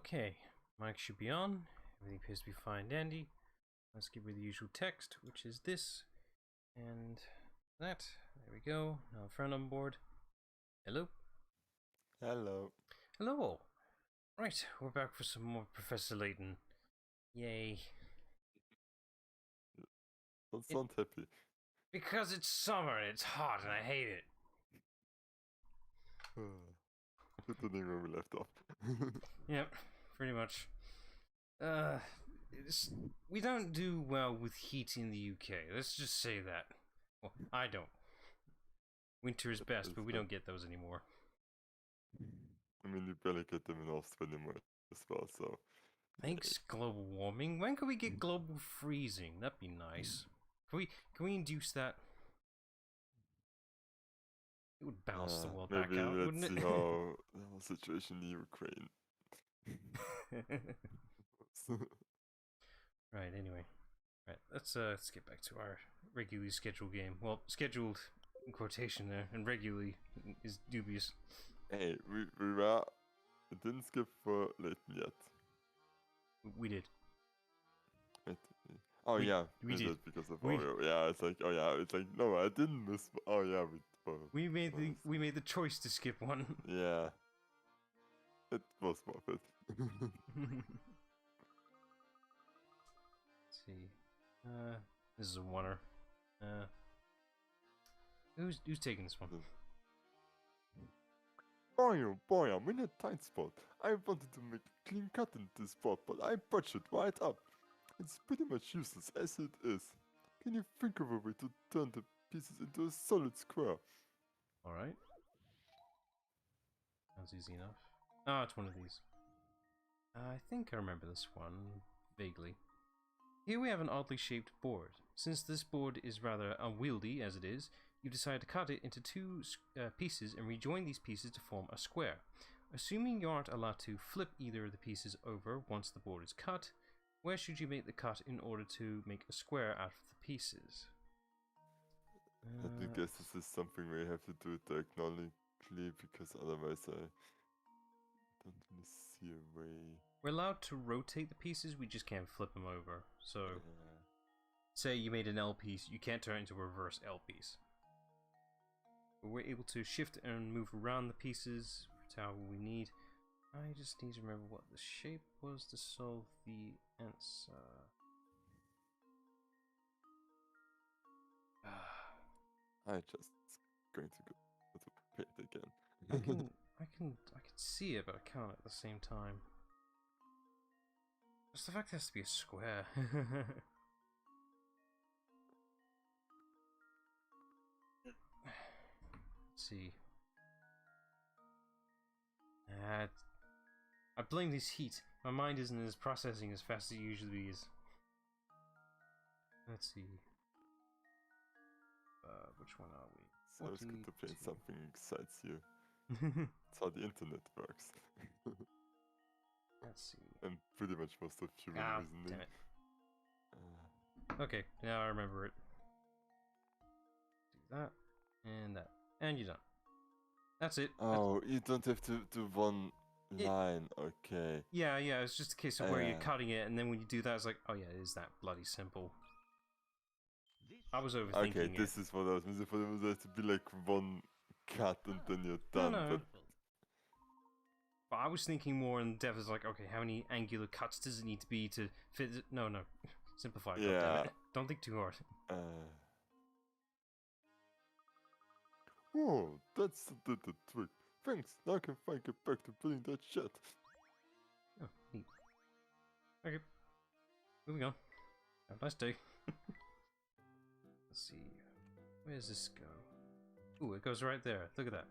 Okay, mic should be on. Everything appears to be fine, dandy. Let's give her the usual text, which is this and that. There we go. Now a friend on board. Hello. Hello. Hello all. Right, we're back for some more Professor Layton. Yay. Don't sound happy. Because it's summer and it's hot and I hate it. Returning where we left off. Yep, pretty much. We don't do well with heat in the UK. Let's just say that. Well, I don't. Winter is best, but we don't get those anymore. I mean, you barely get them in Australia anymore as well, so... Thanks, global warming. When can we get global freezing? That'd be nice. Can we induce that? It would balance the world back out, wouldn't it? Maybe let's see how the whole situation in Ukraine. Right, anyway. Right, let's get back to our regularly scheduled game. Well, scheduled in quotation there, and regularly is dubious. Hey, we didn't skip for Layton yet. We did. Oh we yeah, we did because of Oreo. Yeah, it's like, oh yeah, it's like, no, I didn't miss. Oh yeah, we made the choice to skip one. Yeah, it was worth it. Let's see, this is a oneer. Who's taking this one? Boy, I'm in a tight spot. I wanted to make a clean cut in this spot, but I botched it right up. It's pretty much useless as it is. Can you think of a way to turn the pieces into a solid square? Alright. Sounds easy enough. Ah, it's one of these. I think I remember this one vaguely. Here we have an oddly shaped board. Since this board is rather unwieldy as it is, you decide to cut it into two pieces and rejoin these pieces to form a square. Assuming you aren't allowed to flip either of the pieces over once the board is cut, where should you make the cut in order to make a square out of the pieces? I guess this is something where you have to do it diagonally because otherwise I don't really see a way. We're allowed to rotate the pieces, we just can't flip them over. So, say you made an L piece, you can't turn it into a reverse L piece. But we're able to shift and move around the pieces for however we need. I just need to remember what the shape was to solve the answer. I just going to go to paint again. I can see it, but I can't at the same time. Just the fact it has to be a square. Let's see. I blame this heat. My mind isn't as processing as fast as it usually is. Let's see. Which one are we? So it's good to paint something excites you. That's how the internet works. Let's see. And pretty much most of human reasoning. Damn it. Okay, now I remember it. Do that, and that. And you're done. That's it. Oh, you don't have to do one line, okay. Yeah, it's just a case of where you're cutting it, and then when you do that, it's like, oh yeah, it is that bloody simple. I was overthinking it. Okay, this is what I was missing. For them, there to be like one cut and then you're done. No. But I was thinking more in depth as like, okay, how many angular cuts does it need to be to fit it? No. Simplify. Yeah. Don't think too hard. Oh, that's the trick. Thanks. Now I can get back to building that shed. Oh, neat. Okay. Moving on. Have a nice day. Let's see. Where does this go? Ooh, it goes right there. Look at that.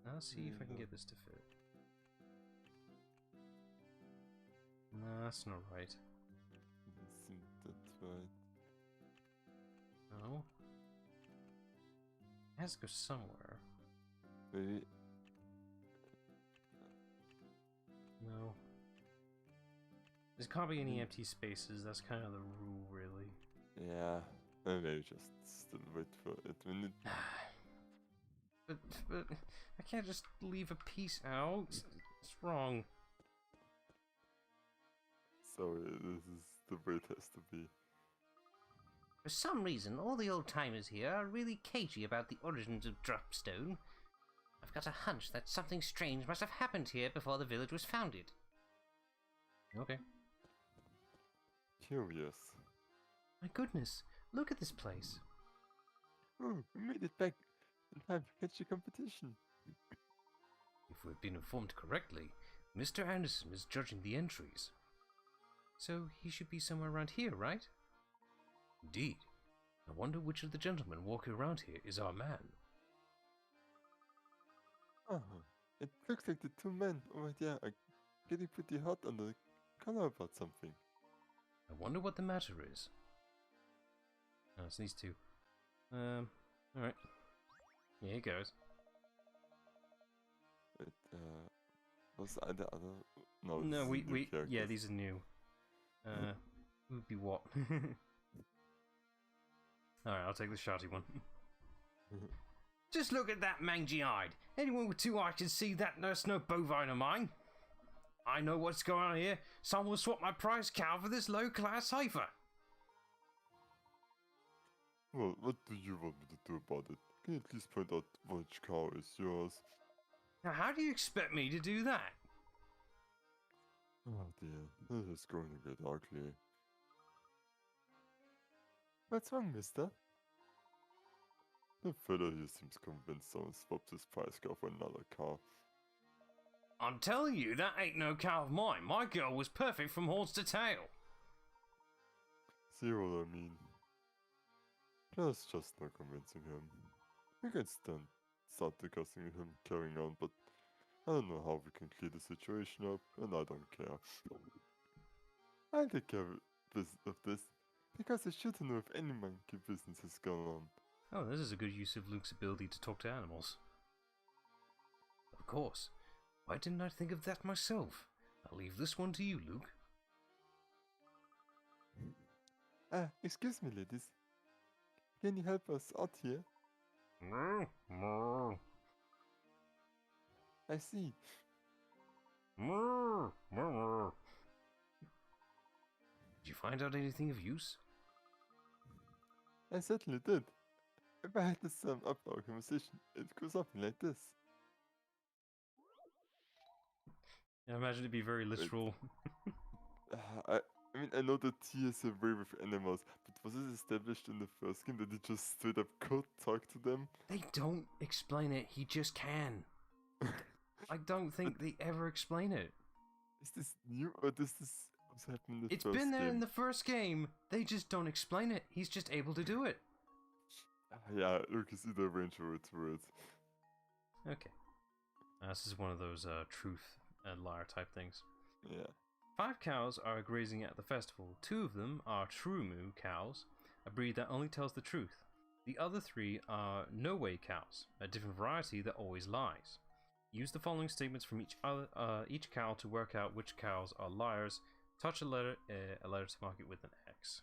Now let's see if I can get this to fit. No, that's not right. That's right. No. It has to go somewhere. Maybe. No. There can't be any empty spaces. That's kind of the rule, really. Yeah. Maybe just still wait for it. But I can't just leave a piece out. It's wrong. Sorry, this is the way it has to be. For some reason, all the old-timers here are really cagey about the origins of Dropstone. I've got a hunch that something strange must have happened here before the village was founded. Okay. Curious. My goodness, look at this place. Oh, we made it back in time to catch the competition. If we've been informed correctly, Mr. Anderson is judging the entries. So he should be somewhere around here, right? Indeed. I wonder which of the gentlemen walking around here is our man. It looks like the two men over there are getting pretty hot on the collar about something. I wonder what the matter is. Oh, it's these two. Alright. Yeah, here goes. But, was the other? No, No, this is new yeah, characters. these are new. Would be what? Alright, I'll take the shouty one. Just look at that mangy-eyed. Anyone with two eyes can see that there's no bovine of mine. I know what's going on here. Someone will swap my prize cow for this low-class heifer. Well, what do you want me to do about it? Can you at least point out which cow is yours? Now, how do you expect me to do that? Oh dear, this is going to get ugly. What's wrong, mister? The fellow here seems convinced someone swapped his prize cow for another cow. I'm telling you, that ain't no cow of mine. My girl was perfect from horns to tail. See what I mean? There's just no convincing him. We can start discussing him carrying on, but I don't know how we can clear the situation up, and I don't care. I'll take care of this, because I should know if any monkey business has gone on. Oh, this is a good use of Luke's ability to talk to animals. Of course. Why didn't I think of that myself? I'll leave this one to you, Luke. Excuse me, ladies. Can you help us out here? I see. Did you find out anything of use? I certainly did. If I had to sum up our conversation, it goes something like this. I imagine it'd be very literal. I mean, I know that he is a way with animals, but was it established in the first game that he just straight up could talk to them? They don't explain it, he just can. I don't think they ever explain it. Is this new, or does this also happen in the It's first been there game? in the first game. They just don't explain it. He's just able to do it. Yeah, Luke is either range or to it. Okay. This is one of those truth and liar type things. Yeah. 5 cows are grazing at the festival. 2 of them are true moo cows, a breed that only tells the truth. The other 3 are no-way cows, a different variety that always lies. Use the following statements from each cow to work out which cows are liars. Touch a letter to mark it with an X.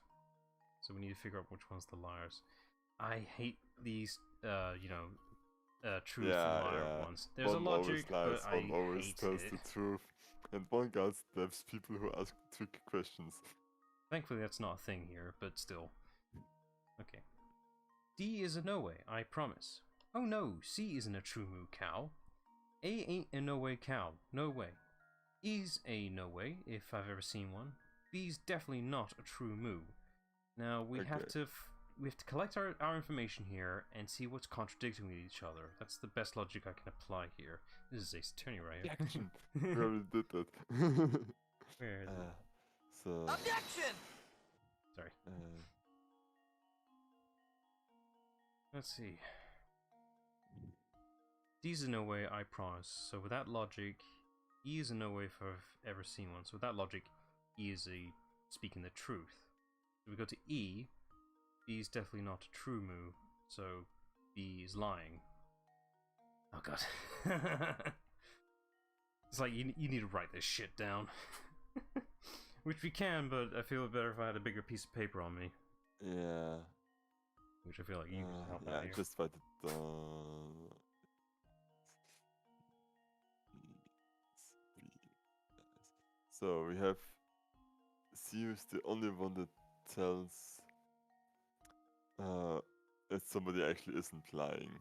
So we need to figure out which one's the liars. I hate these, truth and liar ones. There's one a logic, always lies, but one I always hate tells it. the truth. And one guy stabs people who ask tricky questions. Thankfully that's not a thing here, but still. Okay. D is a no-way, I promise. Oh no, C isn't a true moo cow. A ain't a no-way cow, no way. E's a no-way, if I've ever seen one. B's definitely not a true moo. Now we have to collect our information here and see what's contradicting with each other. That's the best logic I can apply here. This is Ace Attorney right here. Objection! We already did that. Where is it? So... Objection! Sorry. Let's see. D's a no way, I promise. So with that logic, E is a no way if I've ever seen one. So with that logic, E is speaking the truth. If we go to E, B is definitely not a true moo, so B is lying. Oh god. It's like, you need to write this shit down. Which we can, but I feel better if I had a bigger piece of paper on me. Yeah. Which I feel like you can help yeah, out here. just write it down. So we have C is the only one that tells that somebody actually isn't lying.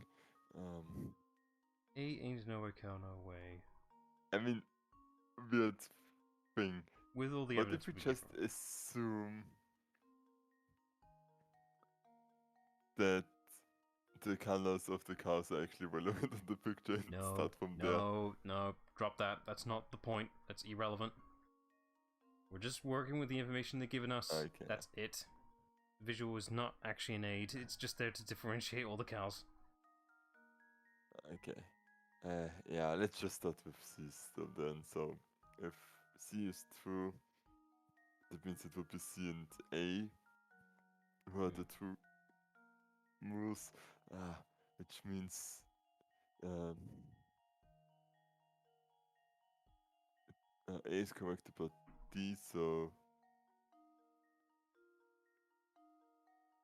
A ain't no way, cow, no way. I mean, weird thing. With all the What evidence if we we just give assume that the colors of the cars are actually relevant in the picture and No, start from there? no, drop that. That's not the point. That's irrelevant. We're just working with the information they've given us. Okay. That's it. Visual is not actually an aid. It's just there to differentiate all the cows. Okay. Yeah, let's just start with C still then. So, if C is true, that means it would be C and A, who are the two moves, which means A is correct about D, so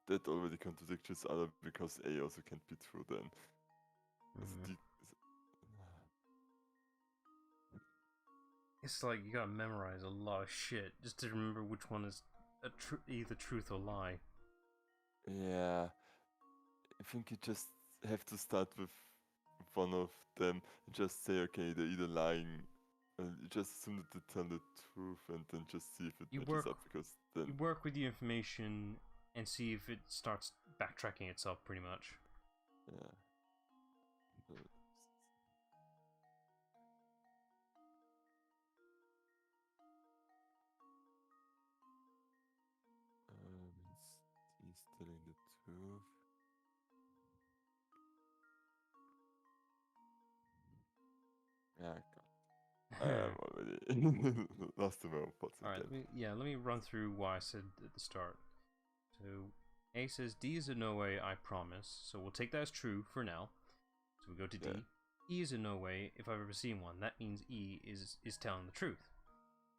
that already contradicts each other because A also can't be true then. As D It's like you gotta memorize a lot of shit just to remember which one is either truth or lie. Yeah, I think you just have to start with one of them and just say, okay, they're either lying, you just assume that they tell the truth and then just see if it matches up, because then... You work with the information and see if it starts backtracking itself, pretty much. Yeah. He's telling the truth. Yeah, I am already lost in my own thoughts. Alright, let me run through why I said at the start. So, A says D is a no way, I promise. So we'll take that as true for now. So we go to D. E is a no way, if I've ever seen one. That means E is telling the truth.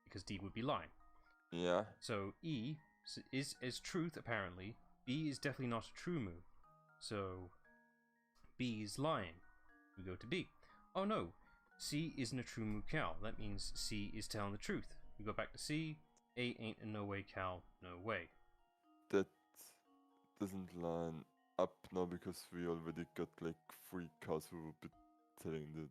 Because D would be lying. Yeah. So E is truth, apparently. B is definitely not a true move. So B is lying. We go to B. Oh no, C isn't a true move cow. That means C is telling the truth. We go back to C. A ain't a no way cow, no way. That doesn't line up now because we already got like 3 cows who will be telling the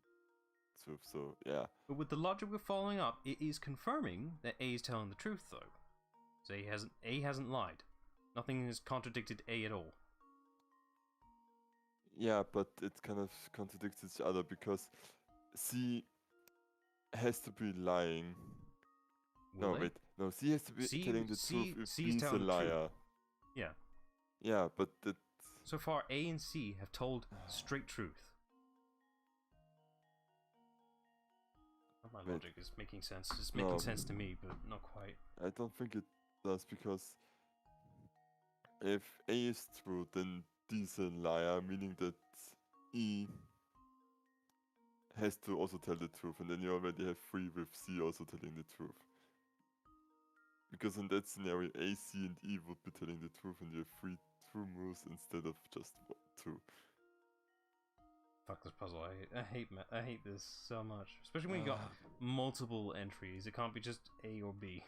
truth, so yeah. But with the logic we're following up, it is confirming that A is telling the truth though. So A hasn't lied. Nothing has contradicted A at all. Yeah, but it kind of contradicts each other because C has to be lying. No, C has to be telling the truth if B is a liar. Yeah. Yeah, but that... So far, A and C have told straight truth. My logic is making sense. It's making sense to me, but not quite. I don't think it does, because if A is true, then D is a liar, meaning that E has to also tell the truth, and then you already have 3 with C also telling the truth. Because in that scenario, A, C, and E would be telling the truth, and you have 3 true moves instead of just 2. Fuck this puzzle. I hate this so much. Especially when you got multiple entries. It can't be just A or B.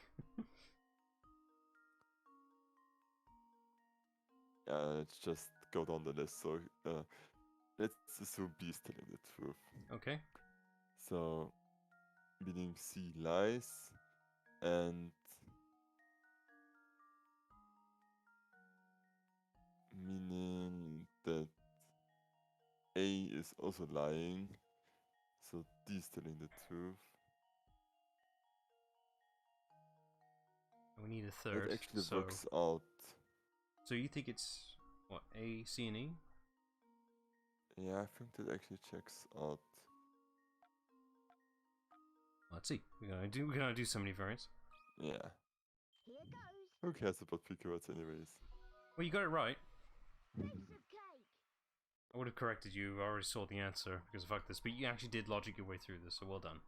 Let's just go down the list. So let's assume B is telling the truth. Okay. So meaning C lies, and meaning that A is also lying, so D is telling the truth. We need a third. That actually works out. So you think it's what, A, C, and E? Yeah, I think that actually checks out. Let's see. We're gonna do so many variants. Yeah. Here goes. Who cares about picky words anyways? Well, you got it right. Piece of cake. I would have corrected you. I already saw the answer because fuck this. But you actually did logic your way through this, so well done.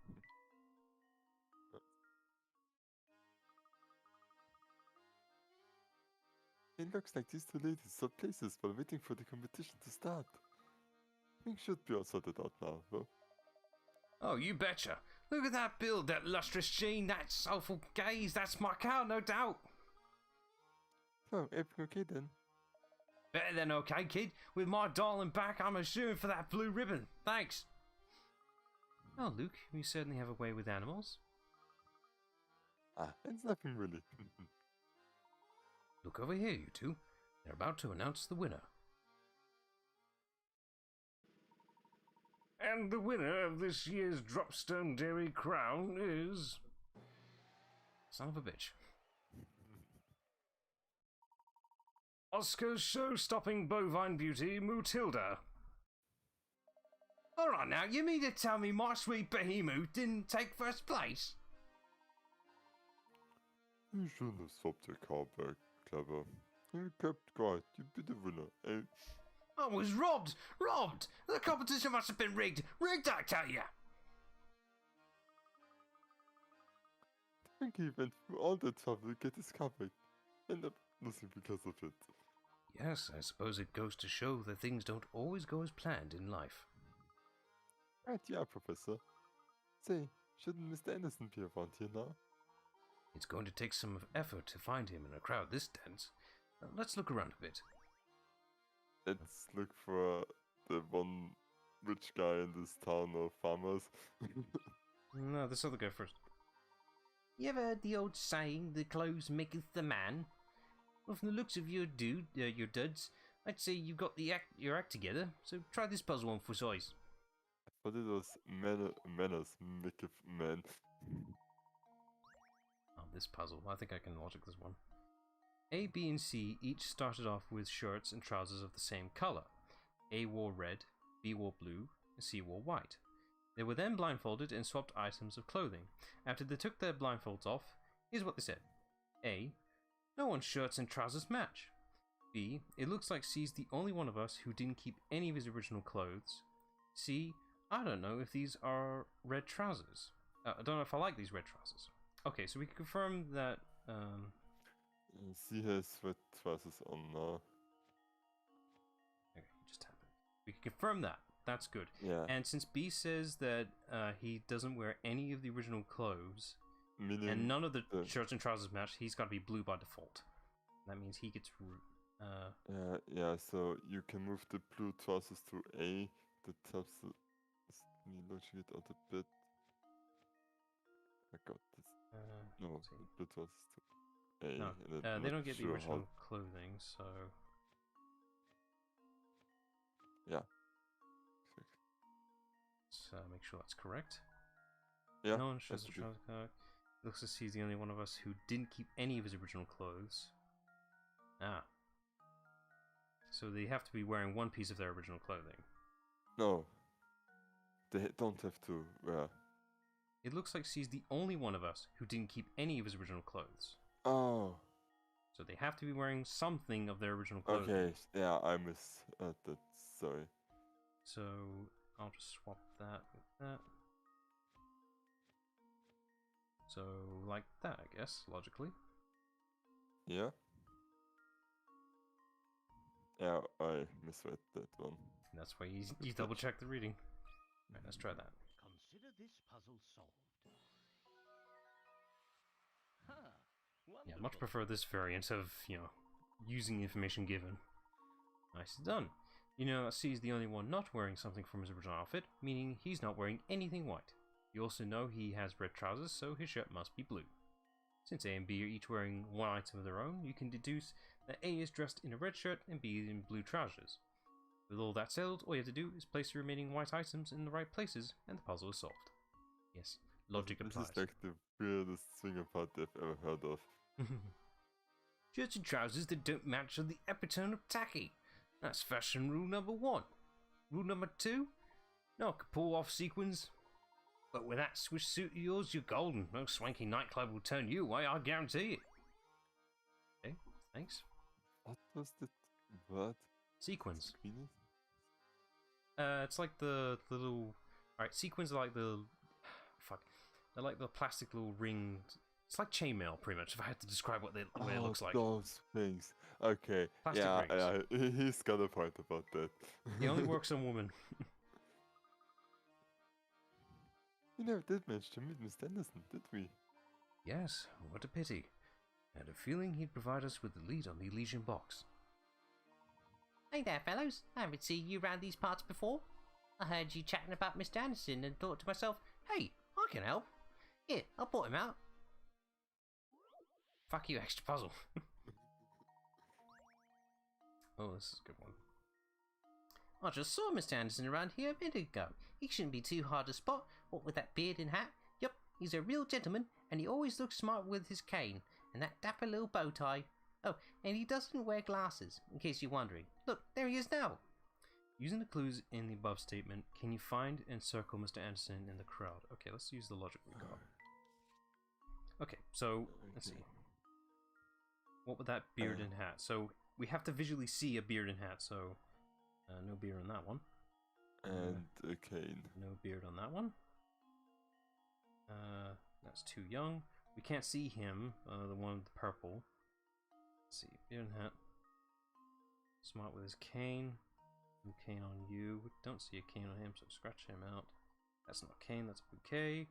It looks like these 2 ladies swap places while waiting for the competition to start. Things should be all sorted out now, though. Oh, you betcha. Look at that build, that lustrous sheen, that soulful gaze. That's my cow, no doubt. So, everything okay then? Better than okay, kid. With my darling back, I'm assuring for that blue ribbon. Thanks. Oh, Luke, you certainly have a way with animals. Ah, it's nothing really. Look over here, you two. They're about to announce the winner. And the winner of this year's Dropstone Dairy Crown is... Son of a bitch. Oscar's show-stopping bovine beauty, Mutilda. Alright now, you mean to tell me my sweet behemoth didn't take first place? You shouldn't have swapped your car back, Clever. You kept quiet, you'd be the winner, eh? I was robbed! Robbed! The competition must have been rigged! Rigged, I tell ya! I think he went through all that trouble to get his car back. End up losing because of it. Yes, I suppose it goes to show that things don't always go as planned in life. Right, yeah, Professor. Say, shouldn't Mr. Anderson be around here now? It's going to take some effort to find him in a crowd this dense. Let's look around a bit. Let's look for the one rich guy in this town of farmers. No, this other guy first. You ever heard the old saying, the clothes maketh the man? Well, from the looks of your duds, I'd say you've got your act together, so try this puzzle on for size. I thought it was manners maketh man. Oh, this puzzle. I think I can logic this one. A, B, and C each started off with shirts and trousers of the same color. A wore red, B wore blue, and C wore white. They were then blindfolded and swapped items of clothing. After they took their blindfolds off, here's what they said. A, no one's shirts and trousers match. B, it looks like C's the only one of us who didn't keep any of his original clothes. C, I don't know if these are red trousers. I don't know if I like these red trousers. Okay, so we can confirm that... C has red trousers on now. Okay, it just happened. We can confirm that. That's good. Yeah. And since B says that he doesn't wear any of the original clothes, Meaning and none of the shirts and trousers match, he's got to be blue by default. That means he gets... yeah, so you can move the blue trousers to A. That helps me launching it out a bit. I got this. No, let's see. the blue trousers to A. No, and they don't get the sure original clothing, so... Yeah. Let's make sure that's correct. Yeah. No one shows that's the good. trouser card. Looks as he's the only one of us who didn't keep any of his original clothes. Ah. So they have to be wearing one piece of their original clothing. No. They don't have to wear. It looks like he's the only one of us who didn't keep any of his original clothes. Oh. So they have to be wearing something of their original clothing. Okay. Yeah, I missed that. Sorry. So I'll just swap that with that. So like that, I guess, logically. Yeah. Yeah, I misread that one. And that's why you double check the reading. Alright, let's try that. Consider this puzzle solved. Huh. Yeah, much prefer this variant of, using information given. Nicely done. You know that C is the only one not wearing something from his original outfit, meaning he's not wearing anything white. You also know he has red trousers, so his shirt must be blue. Since A and B are each wearing one item of their own, you can deduce that A is dressed in a red shirt and B is in blue trousers. With all that settled, all you have to do is place the remaining white items in the right places, and the puzzle is solved. Yes, logic applies. This is like the weirdest swinger part I've ever heard of. Shirts and trousers that don't match are the epitome of tacky. That's fashion rule number 1. Rule number 2? No one can pull off sequins. But with that Swiss suit of yours, you're golden. No swanky nightclub will turn you away, I guarantee it. Okay, thanks. What was the word? Sequins. Sequins? It's like the little... Alright, sequins are like the... Fuck. They're like the plastic little ring... It's like chainmail, pretty much, if I had to describe what, what it looks like. Those things. Okay. Plastic rings. He's got a point about that. It only works on women. We never did manage to meet Mr. Anderson, did we? Yes, what a pity. I had a feeling he'd provide us with the lead on the Elysian box. Hey there, fellows. I haven't seen you round these parts before. I heard you chatting about Mr. Anderson and thought to myself, hey, I can help. Here, I'll put him out. Fuck you, extra puzzle. Oh, this is a good one. I just saw Mr. Anderson around here a minute ago. He shouldn't be too hard to spot, what with that beard and hat. Yup, he's a real gentleman, and he always looks smart with his cane, and that dapper little bow tie. Oh, and he doesn't wear glasses, in case you're wondering. Look, there he is now. Using the clues in the above statement, can you find and circle Mr. Anderson in the crowd? Okay, let's use the logic we got. Okay, so, let's see. What would that beard and hat? So, we have to visually see a beard and hat, so... no beard on that one. And a cane. No beard on that one. That's too young. We can't see him, the one with the purple. Let's see, beard and hat. Smart with his cane. No cane on you. We don't see a cane on him, so scratch him out. That's not cane, that's bouquet.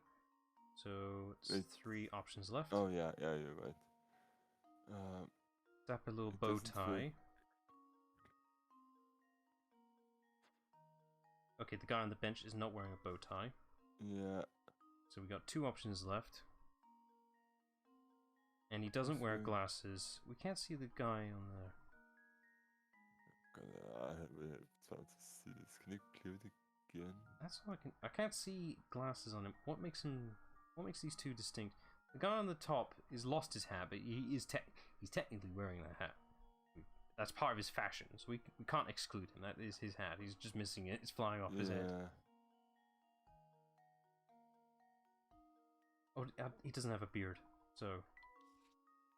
So it's 3 options left. Oh yeah, you're right. Dapper little bow tie. Okay, the guy on the bench is not wearing a bow tie. Yeah. So we got 2 options left. And he doesn't wear glasses. We can't see the guy on the... I really have to see this. Can you clear it again? That's all I can... I can't see glasses on him. What makes these 2 distinct? The guy on the top is lost his hat, but he's technically wearing that hat. That's part of his fashion, so we can't exclude him. That is his hat. He's just missing it. It's flying off his head. Oh, he doesn't have a beard. So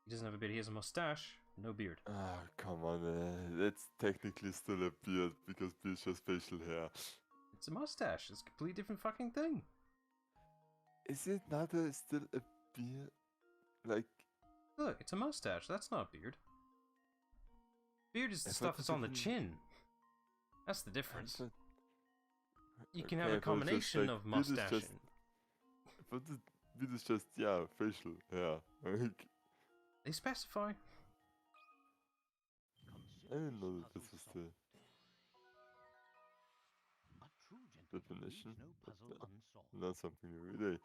he doesn't have a beard. He has a mustache, no beard. Ah, come on. It's technically still a beard because beard's just facial hair. It's a mustache. It's a completely different fucking thing. Is it not still a beard? Like, look, it's a mustache. That's not a beard. Beard is the stuff that's on the chin. That's the difference. You can have a combination of mustache and... But the beard is just, facial hair. Like, they specify. I didn't know that this was the A true gentleman leaves definition. no puzzle unsolved. Not something new every day.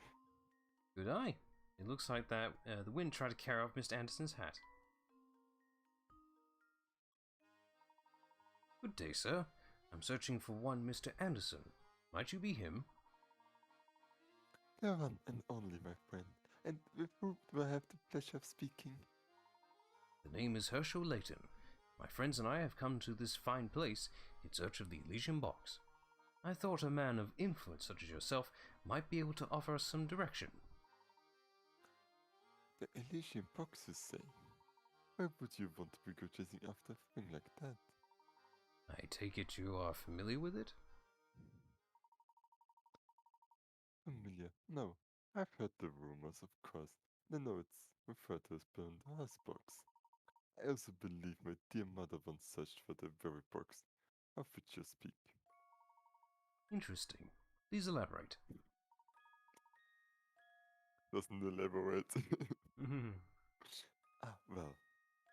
Good eye. It looks like that the wind tried to carry off Mr. Anderson's hat. Good day, sir. I'm searching for one Mr. Anderson. Might you be him? The one and only, my friend. And with whom do I have the pleasure of speaking? The name is Herschel Layton. My friends and I have come to this fine place in search of the Elysian box. I thought a man of influence such as yourself might be able to offer us some direction. The Elysian box, you say? Why would you want to go chasing after a thing like that? I take it you are familiar with it? Familiar? No. I've heard the rumors, of course. I know it's referred to as Pandora's box. I also believe my dear mother once searched for the very box of which you speak. Interesting. Please elaborate. Doesn't elaborate. Well,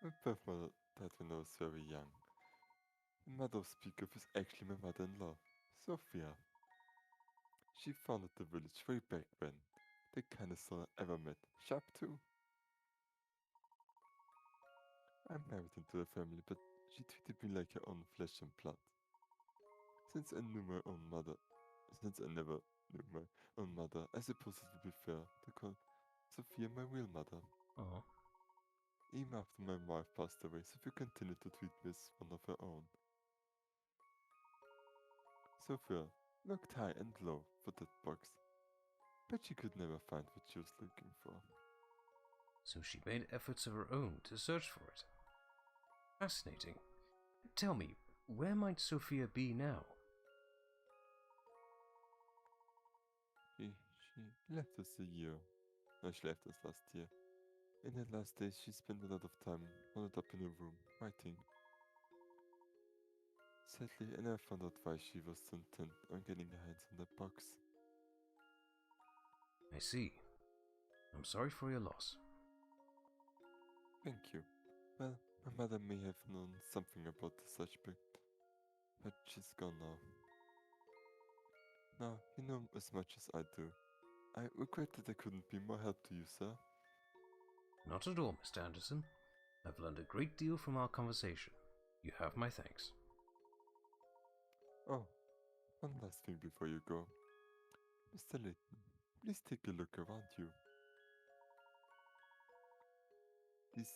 my birth mother died when I was very young. The mother of speaker is actually my mother-in-law, Sophia. She founded the village way back when. The kindest soul I ever met. Sharp too. I'm married into her family, but she treated me like her own flesh and blood. Since I never knew my own mother, I suppose it would be fair to call Sophia my real mother. Oh. Even after my wife passed away, Sophia continued to treat me as one of her own. Sophia looked high and low for that box, but she could never find what she was looking for. So she made efforts of her own to search for it. Fascinating. Tell me, where might Sophia be now? She left us a year. No, she left us last year. In her last days, she spent a lot of time holed up in her room, writing. Sadly, I never found out why she was so intent on getting her hands on that box. I see. I'm sorry for your loss. Thank you. Well, my mother may have known something about the suspect, but she's gone now. Now, you know as much as I do. I regret that I couldn't be more help to you, sir. Not at all, Mr. Anderson. I've learned a great deal from our conversation. You have my thanks. Oh, one last thing before you go. Mr. Layton, please take a look around you. These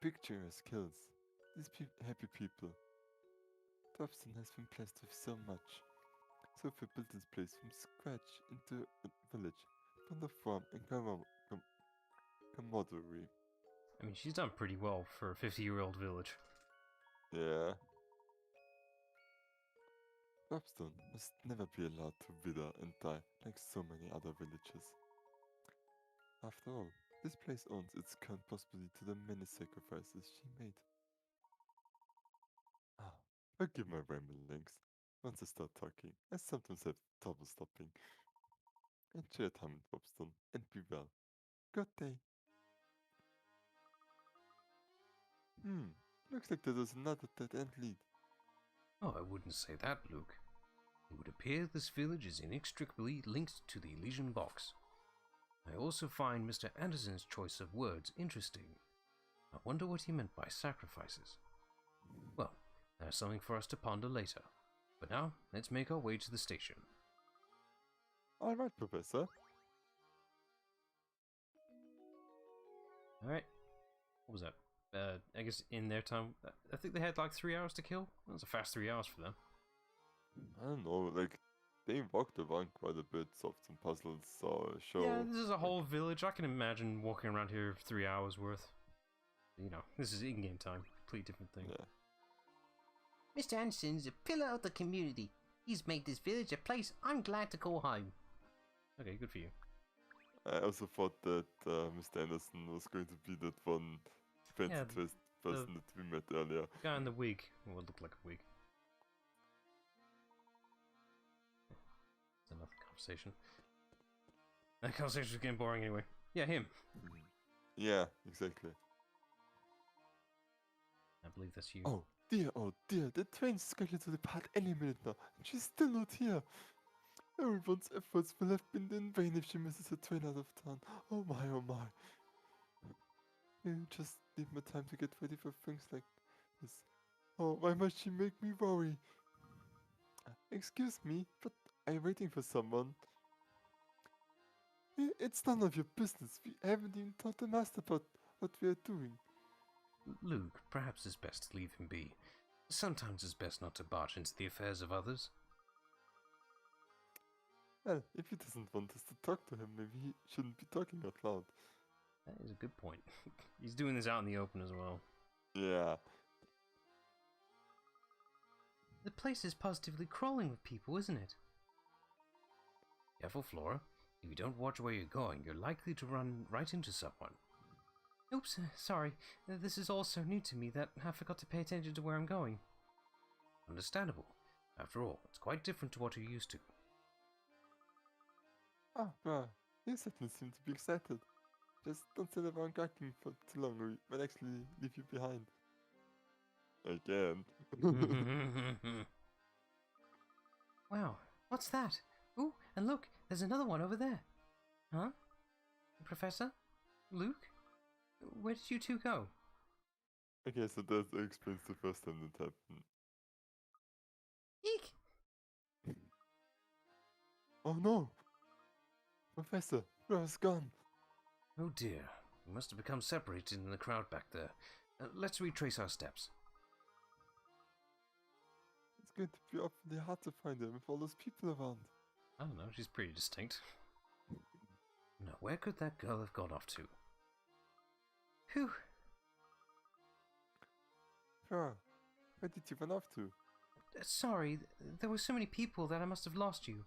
picturesque hills, these happy people. Dobson has been blessed with so much. So if we built this place from scratch into a village, from the farm and camaraderie. I mean, she's done pretty well for a 50-year-old village. Yeah. Dobson must never be allowed to wither and die like so many other villages. After all, this place owns its current possibility to the many sacrifices she made. Forgive my ramblings. Once I start talking, I sometimes have trouble stopping. Enjoy your time in Bobston and be well. Good day. Looks like there was another dead-end lead. Oh, I wouldn't say that, Luke. It would appear this village is inextricably linked to the Elysian box. I also find Mr. Anderson's choice of words interesting. I wonder what he meant by sacrifices. Well, there's something for us to ponder later. But now, let's make our way to the station. All right, Professor. Alright. What was that? I guess in their time, I think they had like 3 hours to kill. That was a fast 3 hours for them. I don't know, like, they walked around quite a bit, solved some puzzles, saw a show. Yeah, this is a whole village. I can imagine walking around here for 3 hours worth. You know, this is in-game time. Completely different thing. Yeah. Mr. Anderson is a pillar of the community. He's made this village a place I'm glad to call home. Okay, good for you. I also thought that Mr. Anderson was going to be that one fancy Yeah, twist person that we met earlier. Guy in the wig. Well, it looked like a wig. It's another conversation. That conversation's getting boring anyway. Yeah, him. Yeah, exactly. I believe that's you. Oh dear, the train's scheduled to depart any minute now, and she's still not here. Everyone's efforts will have been in vain if she misses a train out of town. Oh my, oh my. You just need my time to get ready for things like this. Oh, why must she make me worry? Excuse me, but are you waiting for someone? It's none of your business. We haven't even told the master about what we are doing. Luke, perhaps it's best to leave him be. Sometimes it's best not to barge into the affairs of others. Well, if he doesn't want us to talk to him, maybe he shouldn't be talking out loud. That is a good point. He's doing this out in the open as well. Yeah. The place is positively crawling with people, isn't it? Careful, Flora. If you don't watch where you're going, you're likely to run right into someone. Oops, sorry. This is all so new to me that I forgot to pay attention to where I'm going. Understandable. After all, it's quite different to what you're used to. Well, you certainly seem to be excited. Just don't sit around gawking for too long or we might actually leave you behind. Again. Wow, what's that? Ooh, and look, there's another one over there. Huh? Professor? Luke? Where did you two go? Okay, so that explains the first time that happened. Eek! Oh no! Professor, Flora's gone. Oh dear. We must have become separated in the crowd back there. Let's retrace our steps. It's going to be awfully hard to find her with all those people around. I don't know, she's pretty distinct. Now, where could that girl have gone off to? Whew. Flora, where did you run off to? Sorry, there were so many people that I must have lost you.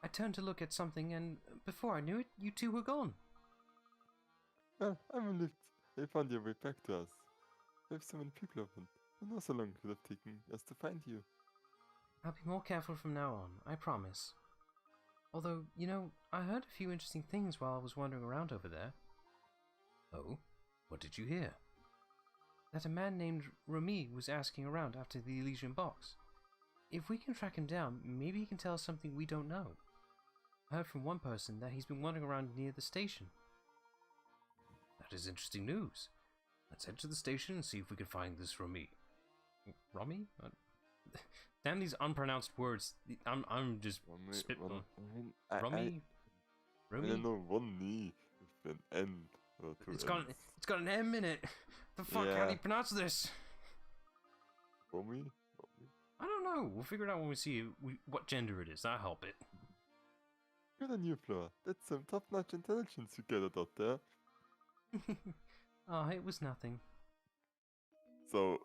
I turned to look at something and before I knew it, you two were gone. Well, I'm relieved you found your way back to us. We have so many people around. Who knows how long it would have taken us to find you? I'll be more careful from now on, I promise. Although, you know, I heard a few interesting things while I was wandering around over there. Oh? What did you hear? That a man named Rami was asking around after the Elysian box. If we can track him down, maybe he can tell us something we don't know. I heard from one person that he's been wandering around near the station. That is interesting news. Let's head to the station and see if we can find this Rami. Rami? Damn these unpronounced words. I'm just spitballing. Rami? I Rumi? don't know, one knee with an N or two It's N's. got an M in it. The fuck? How do you pronounce this? Romy? I don't know. We'll figure it out when we see what gender it is. That'll help it. Good on you, Flora. That's some top-notch intelligence you gathered out there. Oh, it was nothing. So,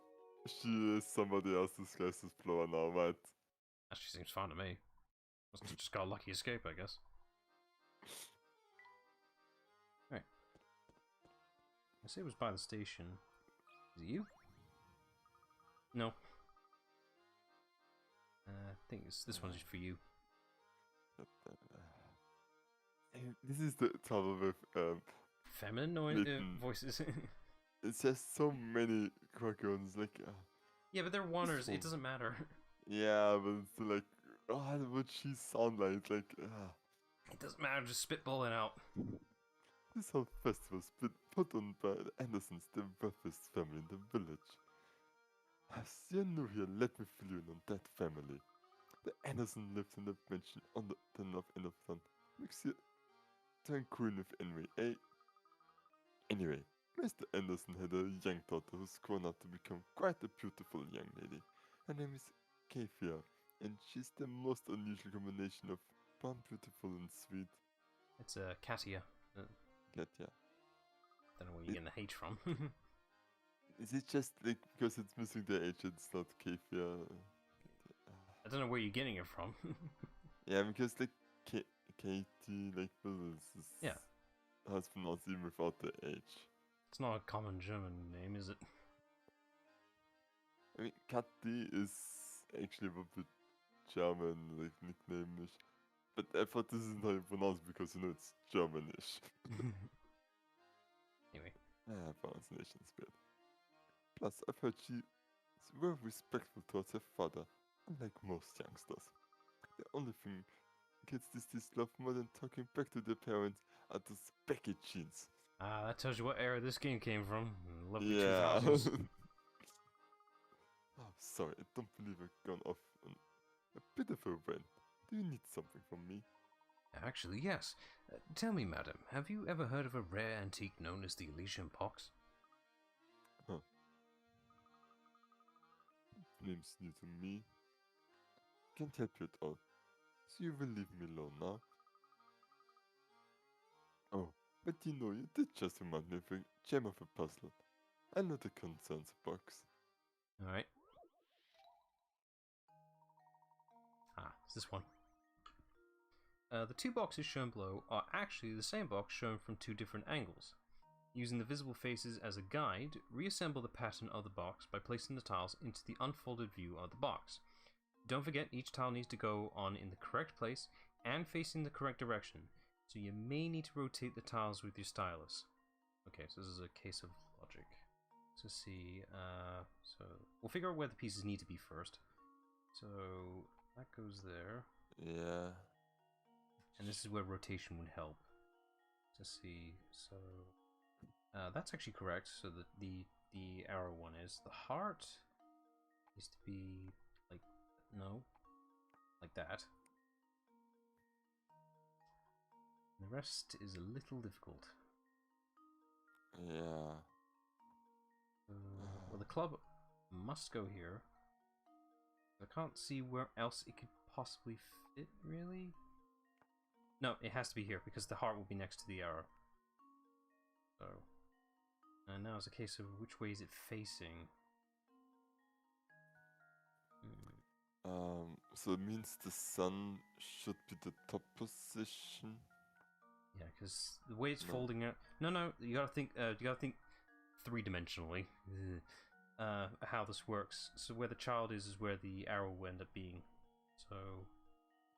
she is somebody else disguised as Flora now, right? Actually seems fine to me. Must have just got a lucky escape, I guess. Right. I say it was by the station. Is it you? No. I think this one's just for you. This is the trouble with Feminine Layton. voices. it's just so many Quackons, like Yeah, but they're wanners. It doesn't matter. yeah, but it's like how would she sound like? It's like It doesn't matter. Just spitballing out. this whole festival's been put on by the Andersons, the wealthiest family in the village. As you're new here, let me fill you in on that family. The Anderson lives in the mansion on the north end of town. Makes you turn queen with envy, eh? Anyway, Mr. Anderson had a young daughter who's grown up to become quite a beautiful young lady. Her name is Kafia, and she's the most unusual combination of plump, beautiful, and sweet. It's Katia. Katya. Don't know where you're getting the H from. Is it just like because it's missing the H, it's not Kafia? I don't know where you're getting it from. Yeah, because like Katie, like Bill is Yeah. how it's pronounced even without the H. It's not a common German name, is it? I mean, Katy is actually a bit German, like nickname-ish. But I thought this is how you pronounce it because you know it's Germanish. Anyway. Pronunciation's bad. Plus, I've heard she's very respectful towards her father, unlike most youngsters. The only thing kids these days love more than talking back to their parents are those Beckett jeans. Ah, that tells you what era this game came from. Lovely Yeah. 2000s. Oh, sorry, I don't believe I've gone off on a bit of a rant. Do you need something from me? Actually, yes. Tell me, madam, have you ever heard of a rare antique known as the Elysian box? Huh. Name's new to me. Can't help you at all. So you will leave me alone now? Oh, but you know, you did just remind me of a gem of a puzzle. I know the concerns box. Alright. Ah, it's this one. The two boxes shown below are actually the same box shown from two different angles. Using the visible faces as a guide, reassemble the pattern of the box by placing the tiles into the unfolded view of the box. Don't forget, each tile needs to go on in the correct place and facing the correct direction, so you may need to rotate the tiles with your stylus. Okay, so this is a case of logic. Let's see, so we'll figure out where the pieces need to be first. So that goes there. Yeah. And this is where rotation would help. Let's see, so that's actually correct. So the arrow one is. The heart needs to be like, no, like that. The rest is a little difficult. Yeah. Well, the club must go here. I can't see where else it could possibly fit, really. No, it has to be here because the heart will be next to the arrow. So, and now it's a case of which way is it facing. So it means the sun should be the top position. Yeah, because the way it's folding out. No, you gotta think. You gotta think three-dimensionally. How this works. So where the child is where the arrow will end up being. So.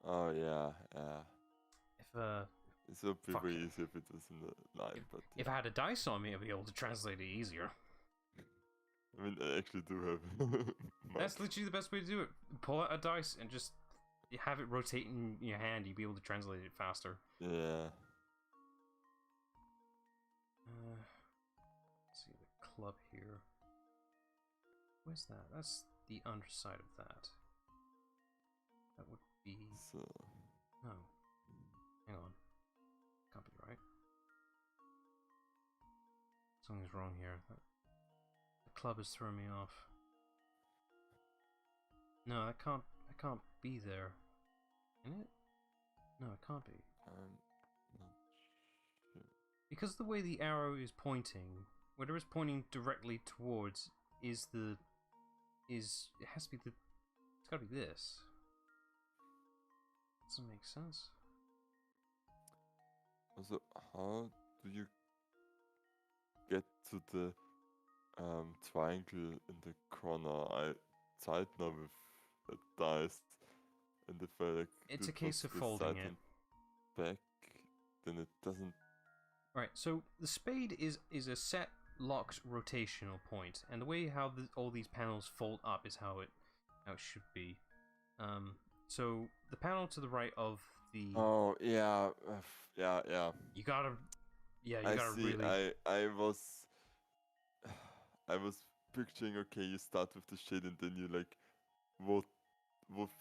Oh yeah, yeah. It would be Fuck. way easier if it was in the line, but If I had a dice on me, I'd be able to translate it easier. I mean, I actually do have. That's literally the best way to do it. Pull out a dice and just have it rotate in your hand. You'll be able to translate it faster. Yeah. Let's see the club here. Where's that? That's the underside of that. That would be. So. No. Hang on. Can't be right. Something's wrong here. The club is throwing me off. No, I can't be there. Can it? No, it can't be. Not sure. Because the way the arrow is pointing, whatever it's pointing directly towards it has to be it's gotta be this. Doesn't make sense. Also, how do you get to the triangle in the corner? I tried now with the dice, and if I like It's do a case both of the folding side it. and back, then it doesn't. Right, so the spade is a set locked rotational point, and the way how all these panels fold up is how it should be. So the panel to the right of the Oh yeah, yeah. you gotta I gotta see. really I was picturing. Okay, you start with the shade and then you like we'll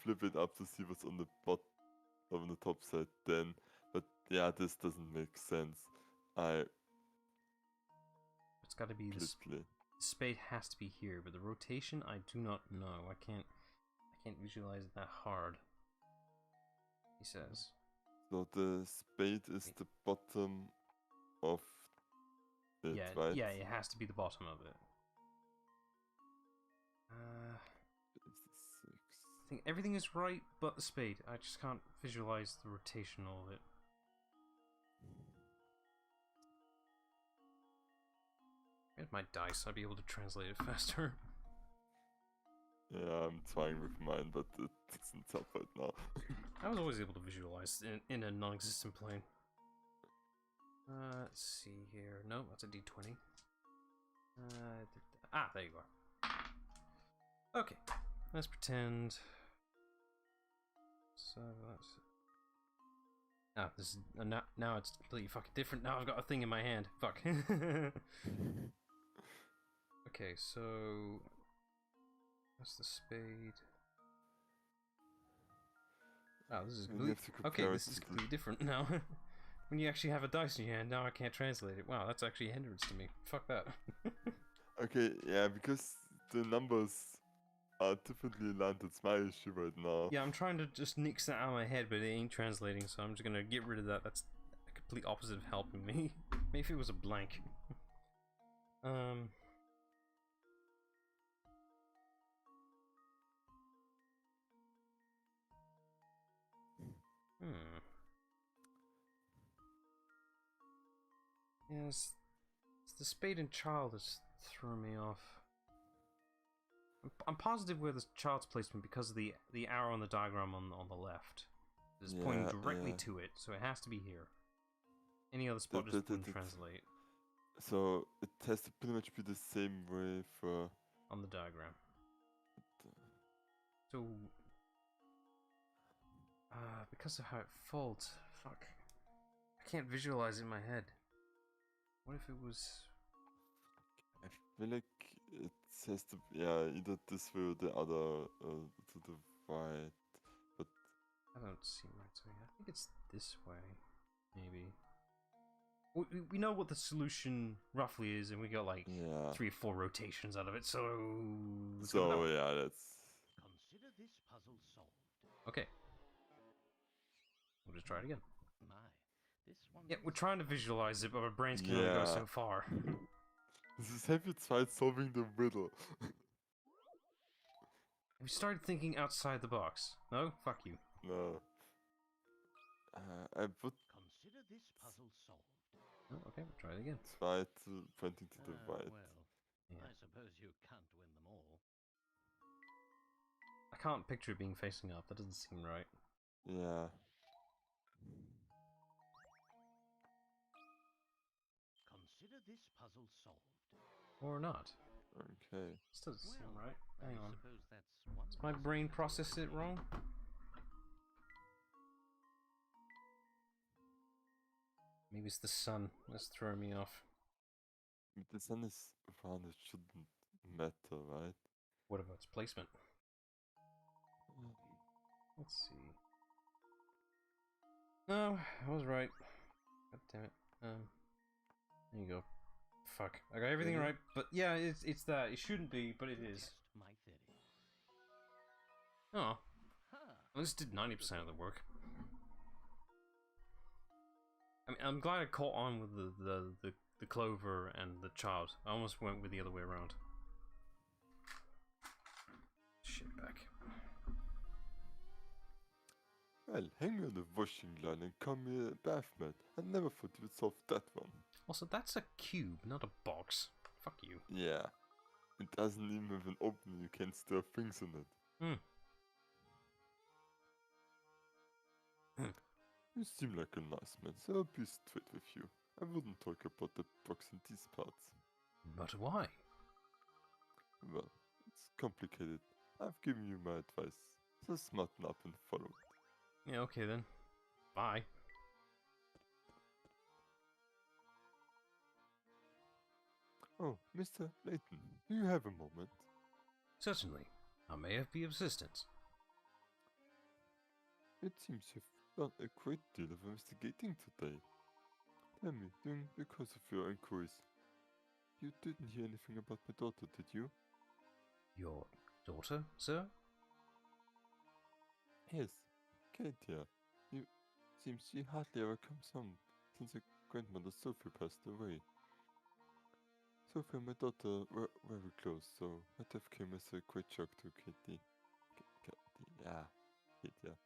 flip it up to see what's on the on the top side. Then, but yeah, this doesn't make sense. it's gotta be the Completely. spade has to be here, but the rotation I do not know. I can't visualize it that hard. He says. So the spade is the bottom of it, right? Yeah, it has to be the bottom of it. It's the six. I think everything is right but the spade. I just can't visualize the rotational of it. Where's my dice? I'd be able to translate it faster. Yeah, I'm trying with mine, but it doesn't help right now. I was always able to visualize in a non-existent plane. Let's see here. No, that's a d20. There you are. Okay, let's pretend. So that's. This is now it's completely fucking different. Now I've got a thing in my hand. Fuck. Okay, so that's the spade. Oh, this is And you have to compare this it is to the- completely different now. When you actually have a dice in your hand, now I can't translate it. Wow, that's actually a hindrance to me. Fuck that. Okay, yeah, because the numbers are differently aligned. That's my issue right now. Yeah, I'm trying to just nix that out of my head, but it ain't translating, so I'm just gonna get rid of that. That's a complete opposite of helping me. Maybe if it was a blank. Yes, it's the spade and child that's throwing me off. I'm positive where the child's placement because of the arrow on the diagram on the left. It's pointing directly to it, so it has to be here. Any other spot just wouldn't translate So it has to pretty much be the same way for. on the diagram. So, because of how it folds, fuck. I can't visualize it in my head. What if it was... I feel like it has to be, either this way or the other to the right. But I don't see right way. I think it's this way, maybe. We know what the solution roughly is, and we got like 3 or 4 rotations out of it, so... let's go with that one. yeah, that's... Consider this puzzle solved. Okay. We'll just try it again. My, this one. Yeah, we're trying to visualize it, but our brains can only go so far. This is, have you tried solving the riddle? Have you started thinking outside the box? No? Fuck you. No. I would Consider this puzzle solved. Oh, okay, we'll try it again. try to pointing to the right. Well, Yeah. I suppose you can't win them all. I can't picture it being facing up. That doesn't seem right. Yeah. puzzle solved. Or not. Okay. This doesn't seem Well, right. Hang I on. suppose that's one Does my puzzle brain that's process it already wrong? Maybe it's the sun that's throwing me off. If the sun is around, it shouldn't matter, right? What about its placement? Let's see. No, I was right. God damn it. There you go. Fuck. I got everything Really? right, but yeah, it's that. It shouldn't be, but it is. Test my theory. Oh, Huh. well, this did 90% of the work. I mean, I'm glad I caught on with the clover and the child. I almost went with the other way around. Shit back. Well, hang on the washing line and call me a bath mat. I never thought you would solve that one. Also, that's a cube, not a box. Fuck you. Yeah. It doesn't even have an opening, you can stir things in it. You seem like a nice man, so I'll be straight with you. I wouldn't talk about the box in these parts. But why? Well, it's complicated. I've given you my advice, so smarten up and follow it. Yeah, okay then. Bye. Oh, Mr. Layton, do you have a moment? Certainly. I may have be of assistance. It seems you've done a great deal of investigating today. Tell me, during the course of your inquiries, you didn't hear anything about my daughter, did you? Your daughter, sir? Yes, Katia. You seems she hardly ever comes home since her grandmother Sophie passed away. Sophie and my daughter were very close, so my death came as a great shock to Katie. Katia.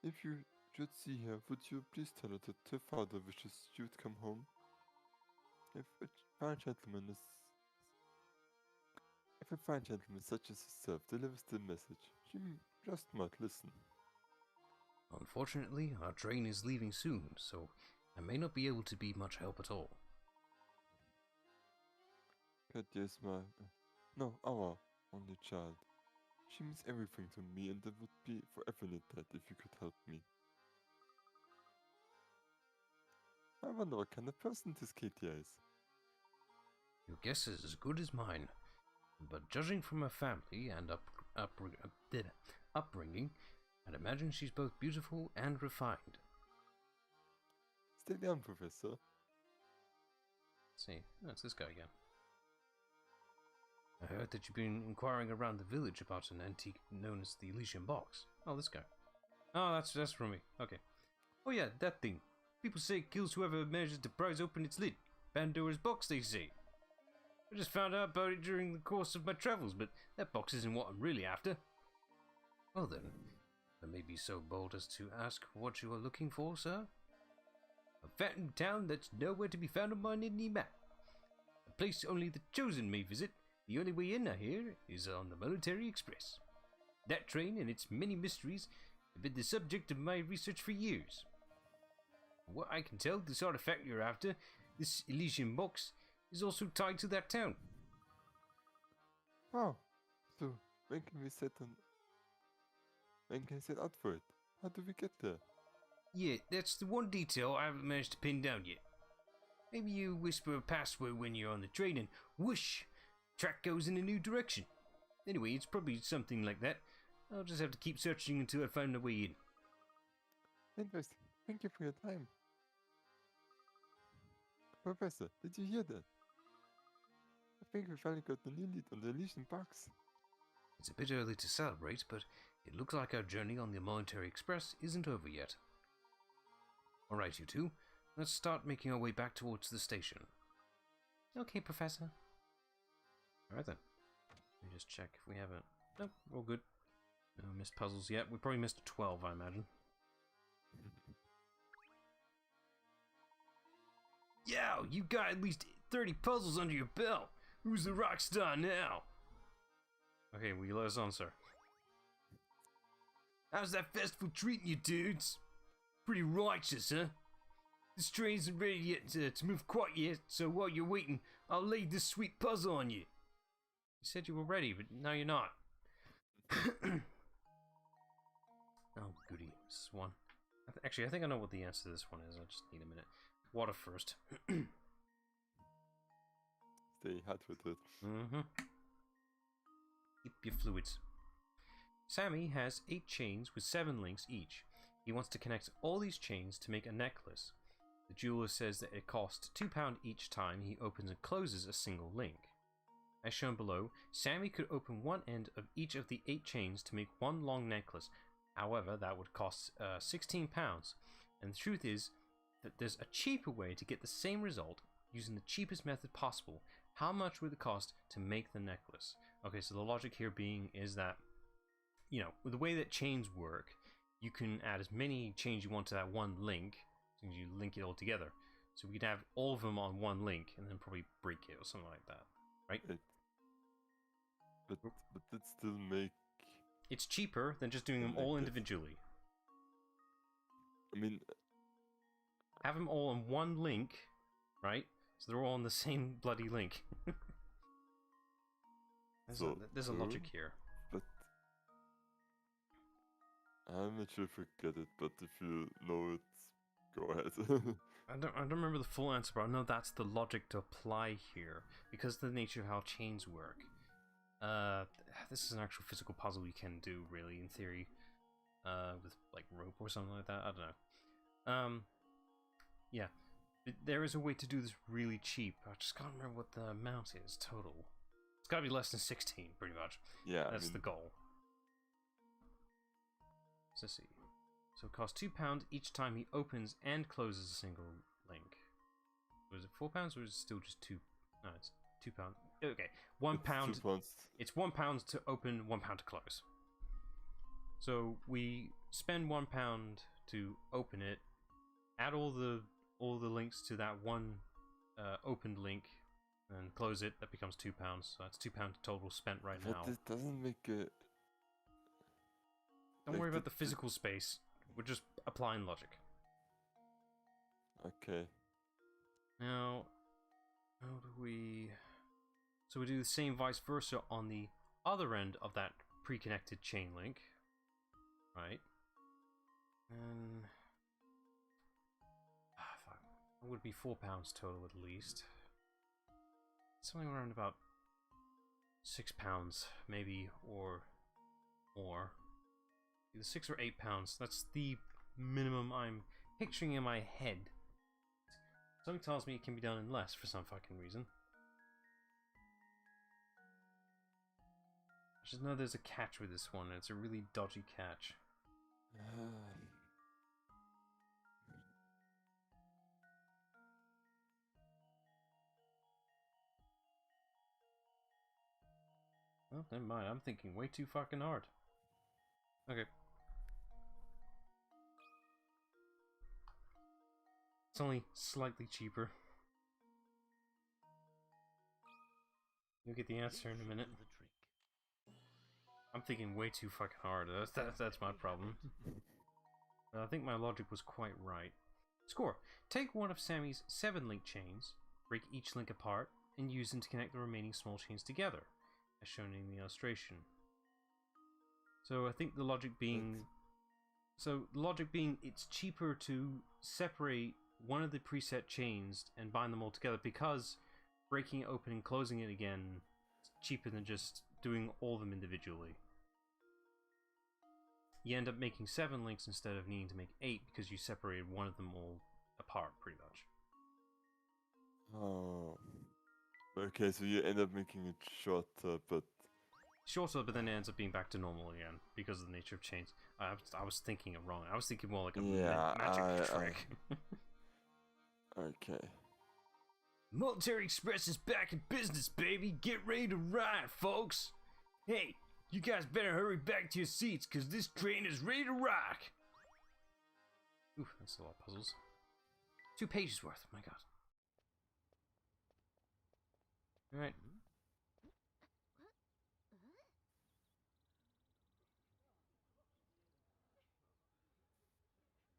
If you should see her, would you please tell her that her father wishes she would come home? If a fine gentleman such as yourself delivers the message, she just might listen. Unfortunately, our train is leaving soon, so I may not be able to be much help at all. Katia is our only child. She means everything to me, and I would be forever in debt if you could help me. I wonder what kind of person this Katia is. Your guess is as good as mine, but judging from her family and upbringing, I'd imagine she's both beautiful and refined. Stay down, Professor. Let's see, it's this guy again. I heard that you've been inquiring around the village about an antique known as the Elysian Box. Oh, this guy. Oh, that's from me. Okay. Oh yeah, that thing. People say it kills whoever manages to prise open its lid. Pandora's box, they say. I just found out about it during the course of my travels, but that box isn't what I'm really after. Well then, I may be so bold as to ask what you are looking for, sir? A phantom town that's nowhere to be found on any map. A place only the chosen may visit. The only way in, I hear, is on the Military Express. That train and its many mysteries have been the subject of my research for years. From what I can tell, this artifact you're after, this Elysian box, is also tied to that town. Oh, so when can we set out for it? How do we get there? Yeah, that's the one detail I haven't managed to pin down yet. Maybe you whisper a password when you're on the train and whoosh! Track goes in a new direction. Anyway, it's probably something like that. I'll just have to keep searching until I find a way in. Interesting. Thank you for your time. Professor, did you hear that? I think we finally got the new lead on the Elysian box. It's a bit early to celebrate, but it looks like our journey on the Military Express isn't over yet. Alright, you two. Let's start making our way back towards the station. Okay, Professor. Alright then. Let me just check if we haven't... Nope, we're all good. No missed puzzles yet. We probably missed 12, I imagine. Yeah, you got at least 30 puzzles under your belt. Who's the rock star now? Okay, will you let us on, sir? How's that festival treating you, dudes? Pretty righteous, huh? This train isn't ready yet to move quite yet, so while you're waiting, I'll lay this sweet puzzle on you. You said you were ready, but now you're not. Oh, goody. This is one. Actually, I think I know what the answer to this one is. I just need a minute. Water first. Stay hot with it. Mm-hmm. Keep your fluids. Sammy has 8 chains with 7 links each. He wants to connect all these chains to make a necklace. The jeweler says that it costs £2 each time he opens and closes a single link. As shown below, Sammy could open one end of each of the 8 chains to make one long necklace. However, that would cost £16. And the truth is that there's a cheaper way to get the same result using the cheapest method possible. How much would it cost to make the necklace? Okay, so the logic here being is that, you know, with the way that chains work, you can add as many chains you want to that one link, as you link it all together. So we could have all of them on one link and then probably break it or something like that, right? But it still make... It's cheaper than just doing them all individually. I mean... Have them all on one link, right? So they're all on the same bloody link. There's a logic here. But I'm not sure if I get it, but if you know it, go ahead. I don't remember the full answer, but I know that's the logic to apply here because of the nature of how chains work. This is an actual physical puzzle you can do, really, in theory, with like rope or something like that. I don't know. Yeah, there is a way to do this really cheap. I just can't remember what the amount is total. It's got to be less than 16, pretty much. Yeah, that's the goal. So let's see. So it costs £2 each time he opens and closes a single link. Was it £4 or is it still just 2? No, it's £2. Okay, £1. It's £1 to open, £1 to close. So we spend £1 to open it. Add all the links to that one opened link, and close it. That becomes £2. So that's £2 total spent right now. But it doesn't make it. Don't worry about the physical space. We're just applying logic. Okay. Now, how do we... So we do the same vice versa on the other end of that pre-connected chain link. Right? And... it would be £4 total at least. Something around about £6, maybe, or more. Either £6 or £8. That's the minimum I'm picturing in my head. Something tells me it can be done in less for some fucking reason. I just know there's a catch with this one, and it's a really dodgy catch. Well, never mind. I'm thinking way too fucking hard. Okay. It's only slightly cheaper. You'll get the answer in a minute. I'm thinking way too fucking hard. That's my problem. But I think my logic was quite right. Score. Take one of Sammy's 7 link chains, break each link apart, and use them to connect the remaining small chains together, as shown in the illustration. So I think the logic being... it's cheaper to separate one of the preset chains and bind them all together, because breaking it open and closing it again is cheaper than just doing all of them individually. You end up making 7 links instead of needing to make 8 because you separated one of them all apart, pretty much. Oh. Okay, so you end up making it shorter, but... Shorter, but then it ends up being back to normal again because of the nature of chains. I was thinking it wrong. I was thinking more like a magic trick. Okay. Military Express is back in business, baby. Get ready to ride, folks. Hey, you guys better hurry back to your seats, because this train is ready to rock. Ooh, that's a lot of puzzles. 2 pages worth, my god. Alright.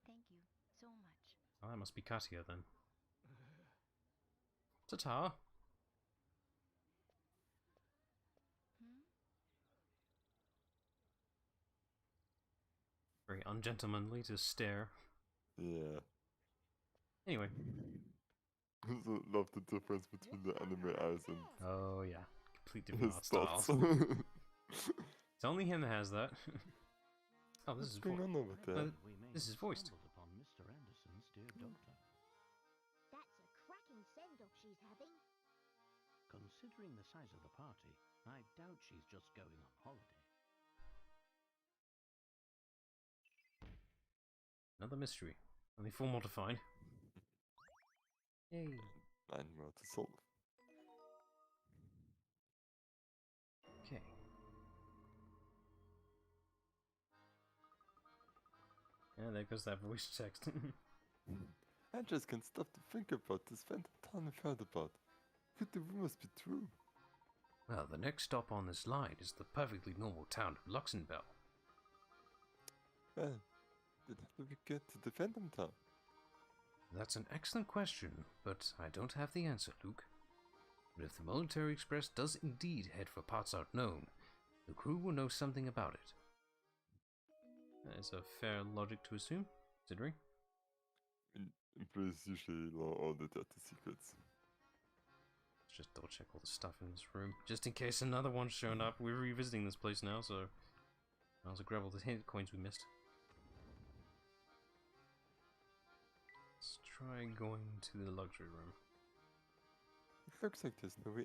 Thank you so much. Oh, that must be Katia then. Ta-ta! Very ungentlemanly to stare. Yeah. Anyway. I also love the difference between the anime eyes and Oh yeah. Complete different his art thoughts. styles. It's only him that has that. Oh, this What's is going on over there? We may this is have voiced. stumbled upon Mr. Anderson's dear doctor. That's a cracking send-off she's having. Considering the size of the party, I doubt she's just going on holiday. Another mystery. Only 4 more to find. Yay. 9 more to solve. Okay. And there goes that voice text. I just can't stop to think about this phantom town I've heard about. Could the rumors be true? Well, the next stop on this line is the perfectly normal town of Luxembourg. Well, then how do we get to the phantom town? That's an excellent question, but I don't have the answer, Luke. But if the military express does indeed head for parts unknown, the crew will know something about it. That is a fair logic to assume, considering. Employees usually know all the dirty secrets. Let's just double check all the stuff in this room, just in case another one's shown up. We're revisiting this place now, so I'll also grab all the hint coins we missed. Let's try going to the luxury room. It looks like there's no way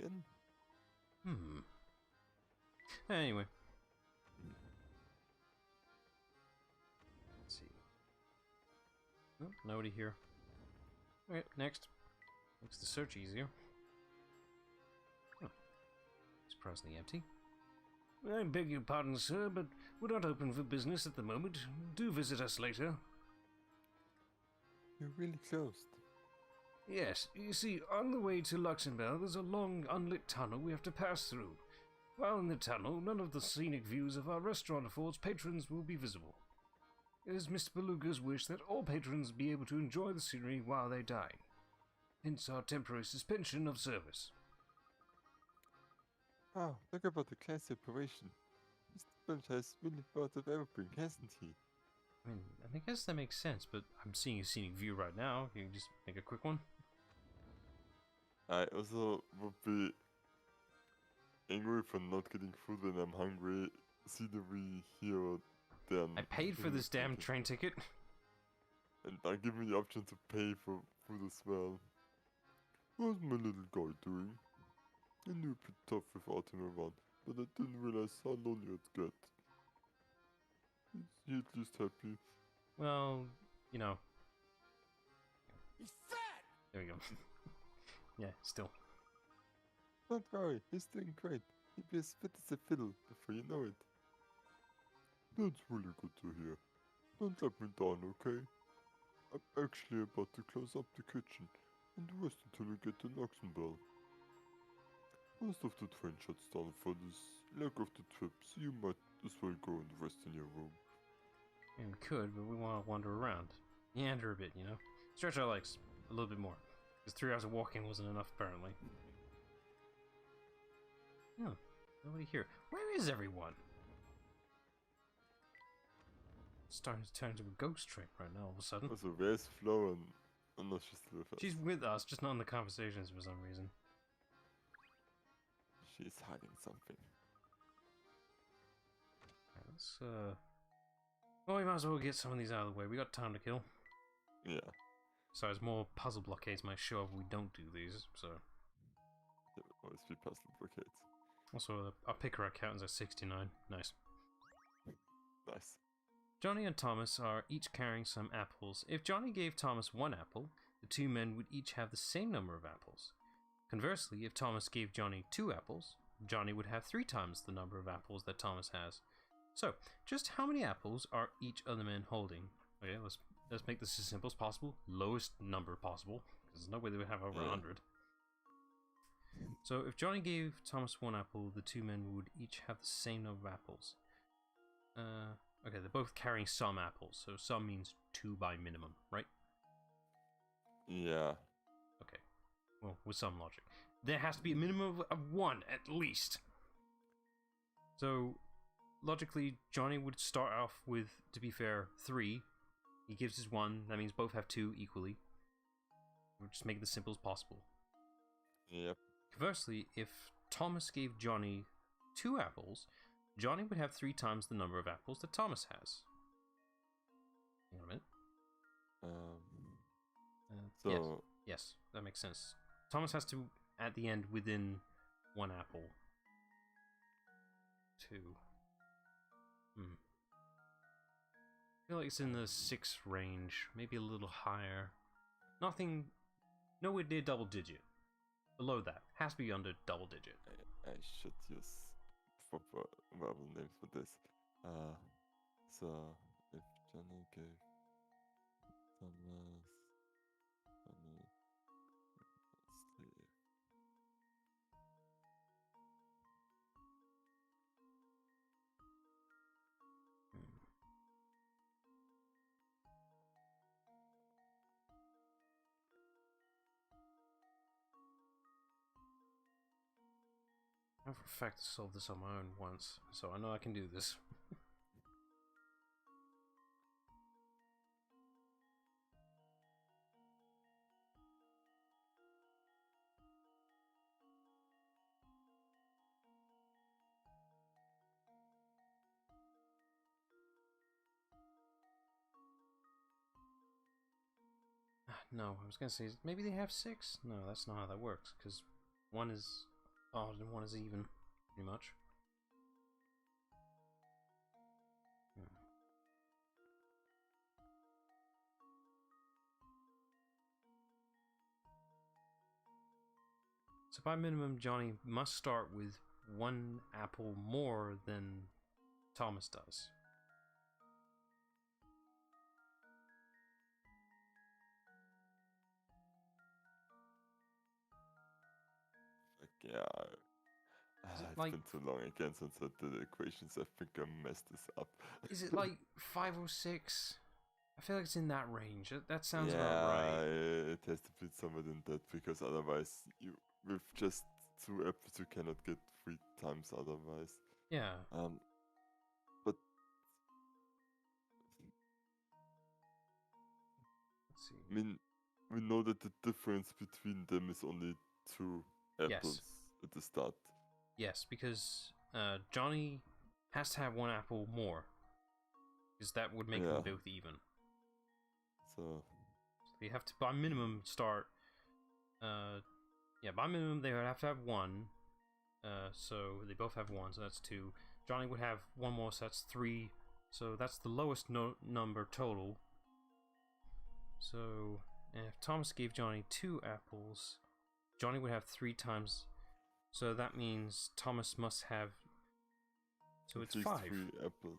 in. Anyway. Let's see. Oh, nobody here. Alright, next. Makes the search easier. Oh. Surprisingly empty. I beg your pardon, sir, but we're not open for business at the moment. Do visit us later. You're really closed. Yes, you see, on the way to Luxembourg, there's a long, unlit tunnel we have to pass through. While in the tunnel, none of the scenic views of our restaurant affords patrons will be visible. It is Mr. Beluga's wish that all patrons be able to enjoy the scenery while they dine. Hence our temporary suspension of service. Wow, look about the class separation. Mr. Bunch has really thought of everything, hasn't he? I mean, I guess that makes sense, but I'm seeing a scenic view right now. Can you just make a quick one? I also would be angry for not getting food when I'm hungry. Scenery here or there. I paid for this damn train ticket. And I give me the option to pay for food as well. What's my little guy doing? I knew it'd be tough without him around, but I didn't realize how lonely I'd get. Is he at least happy? Well, you know. He's fat! There we go. Yeah, still. Don't worry, he's doing great. He'll be as fit as a fiddle before you know it. That's really good to hear. Don't let me down, okay? I'm actually about to close up the kitchen and rest until we get to Luxembourg. Most of the train shuts down for this leg of the trip, so you might as well go and rest in your room. And we could, but we want to wander around. Meander a bit, you know? Stretch our legs a little bit more. Because 3 hours of walking wasn't enough, apparently. Oh, nobody here. Where is everyone? It's starting to turn into a ghost train right now, all of a sudden. Also, where's Flo and... Oh no, she's still with us. She's with us, just not in the conversations for some reason. She's hiding something. Right, let's, well, we might as well get some of these out of the way. We got time to kill. Yeah. Besides, more puzzle blockades might show up if we don't do these, so... There will always be puzzle blockades. Also, our picker account is at 69. Nice. Nice. Johnny and Thomas are each carrying some apples. If Johnny gave Thomas 1 apple, the 2 men would each have the same number of apples. Conversely, if Thomas gave Johnny 2 apples, Johnny would have 3 times the number of apples that Thomas has. So, just how many apples are each of the men holding? Okay, let's make this as simple as possible. Lowest number possible, because there's no way they would have over 100. So, if Johnny gave Thomas 1 apple, the 2 men would each have the same number of apples. Okay, they're both carrying some apples, so some means 2 by minimum, right? Yeah. Okay. Well, with some logic. There has to be a minimum of 1 at least. So, logically, Johnny would start off with, to be fair, 3. He gives his 1. That means both have 2 equally. We'll just make it as simple as possible. Yep. Conversely, if Thomas gave Johnny 2 apples, Johnny would have 3 times the number of apples that Thomas has. Hang on a minute. So Yes, that makes sense. Thomas has to, at the end, within 1 apple. 2. I feel like it's in the 6 range, maybe a little higher. Nothing, nowhere near double digit. Below that, has to be under double digit. I should use proper verbal names for this. So if Johnny gave Thomas, Johnny, let's see. I know for a fact I solved this on my own once, so I know I can do this. No, I was gonna say, maybe they have 6? No, that's not how that works, because 1 is odd and 1 is even, pretty much. So by minimum, Johnny must start with 1 apple more than Thomas does. Yeah, it's like- been too long again since I did the equations. I think I messed this up. Is it like 5 or 6? I feel like it's in that range. That sounds yeah, about right. it has to be somewhere in that, because otherwise, with just 2 apples, you cannot get 3 times otherwise. Yeah. But Let's see. I mean, we know that the difference between them is only 2 apples at the start. Yes, because Johnny has to have 1 apple more. Because that would make them both even. So they have to, by minimum, start... by minimum, they would have to have 1. So they both have 1, so that's 2. Johnny would have 1 more, so that's 3. So that's the lowest number total. So if Thomas gave Johnny 2 apples, Johnny would have 3 times. So that means Thomas must have... So at it's least 5. 3 apples.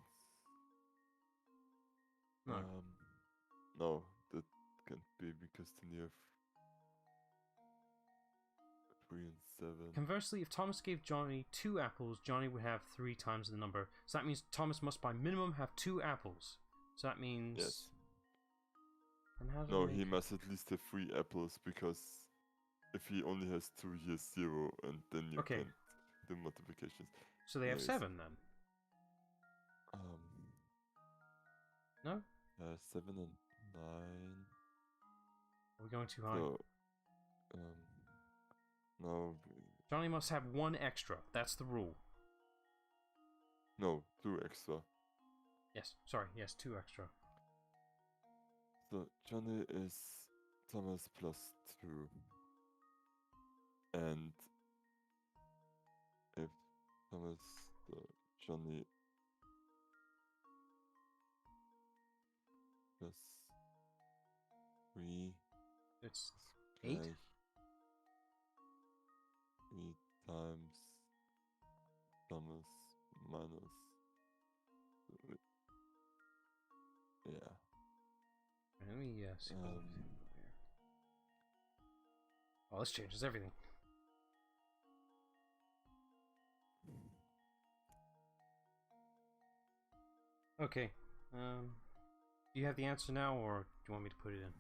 No. No, that can't be, because then you have 3 and 7. Conversely, if Thomas gave Johnny 2 apples, Johnny would have 3 times the number. So that means Thomas must by minimum have 2 apples. So that means... Yes. And how do No, we he make... must at least have 3 apples, because if he only has 2, he has 0, and then you can't do multiplications. So they have Anyways. 7 then? No? 7 and 9. Are we going too high? So, no, Johnny must have 1 extra. That's the rule. no, 2 extra. Yes, sorry, yes, 2 extra. So Johnny is Thomas plus 2. And if Thomas, Johnny plus 3 It's is 8? gleich 3 times Thomas minus 3. Yeah. Let me see what here. Oh, this changes everything. Okay. Do you have the answer now, or do you want me to put it in?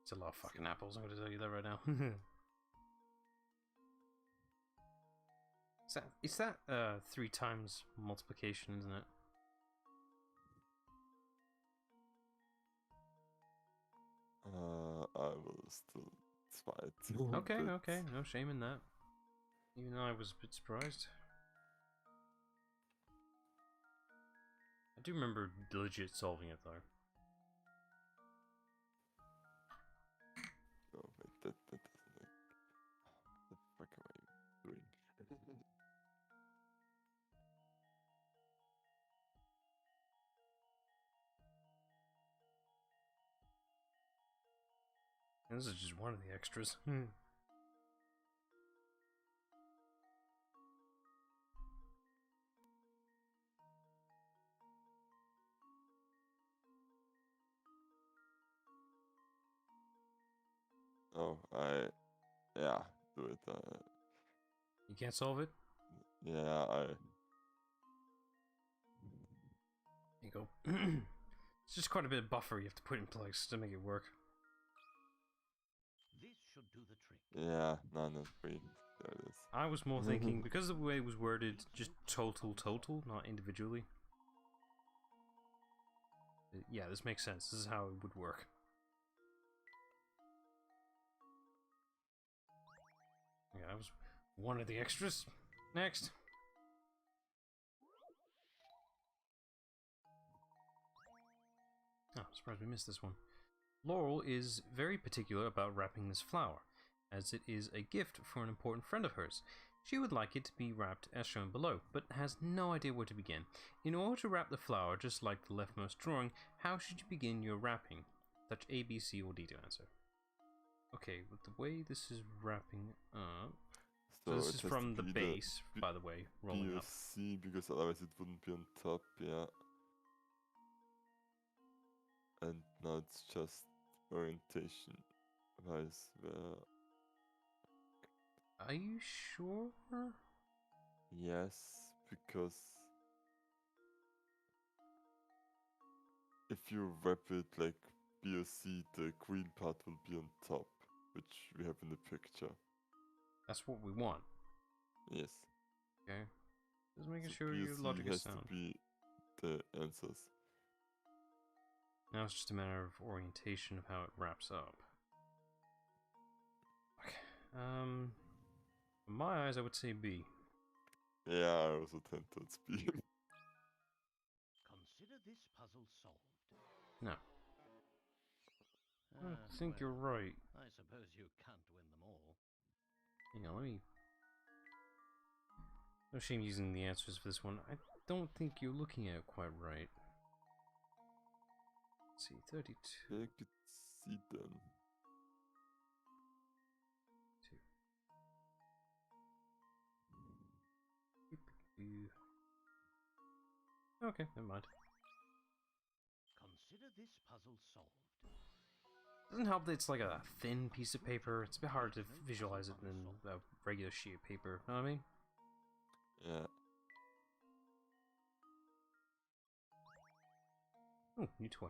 It's a lot of fucking apples, I'm gonna tell you that right now. Is that 3 times multiplication, isn't it? I will still fight. Okay, but okay, no shame in that. Even though I was a bit surprised. I do remember legit solving it though. No, wait, that doesn't make... What the fuck am I doing? This is just one of the extras. Oh, yeah, do it. You can't solve it? Yeah, There you go. It's just quite a bit of buffer you have to put in place to make it work. This should do the trick. yeah, no, not free. There it is. I was more thinking, because of the way it was worded, just total, not individually. Yeah, this makes sense. This is how it would work. Yeah, that was one of the extras. Next. Oh, I'm surprised we missed this one. Laurel is very particular about wrapping this flower, as it is a gift for an important friend of hers. She would like it to be wrapped as shown below, but has no idea where to begin. In order to wrap the flower, just like the leftmost drawing, how should you begin your wrapping? Touch A, B, C, or D to answer. Okay, with the way this is wrapping up... So this it is has from to the be base, by the way, rolling up. C, because otherwise it wouldn't be on top, yeah. And now it's just orientation. Vice versa. Are you sure? Yes, because if you wrap it like B or C, the green part will be on top, which we have in the picture. That's what we want. Yes. Okay. Just making So sure B or your C logic is has sound. to be the answers. Now it's just a matter of orientation of how it wraps up. Okay. In my eyes, I would say B. Yeah, I also tend towards B. Consider this puzzle solved. No. I think Well, you're right. I suppose you can't win them all. Hang on, let me... No shame using the answers for this one. I don't think you're looking at it quite right. Let's see, 32. I could see them. 2. Okay, never mind. Consider this puzzle solved. Doesn't help that it's like a thin piece of paper. It's a bit hard to visualize it than a regular sheet of paper. Know what I mean? Yeah. Ooh, new toy.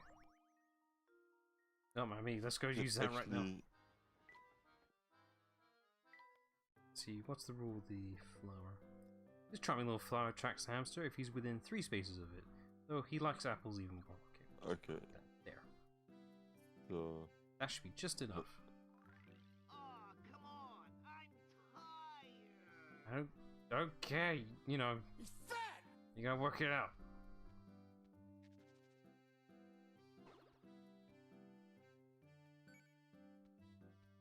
Don't mind me. Let's go use that right now. Let's see, what's the rule of the flower? This charming little flower attracts the hamster if he's within 3 spaces of it. Though he likes apples even more. Okay. There. So That should be just enough. Oh, come on. I'm tired. Okay, you know, He's fat. you gotta work it out.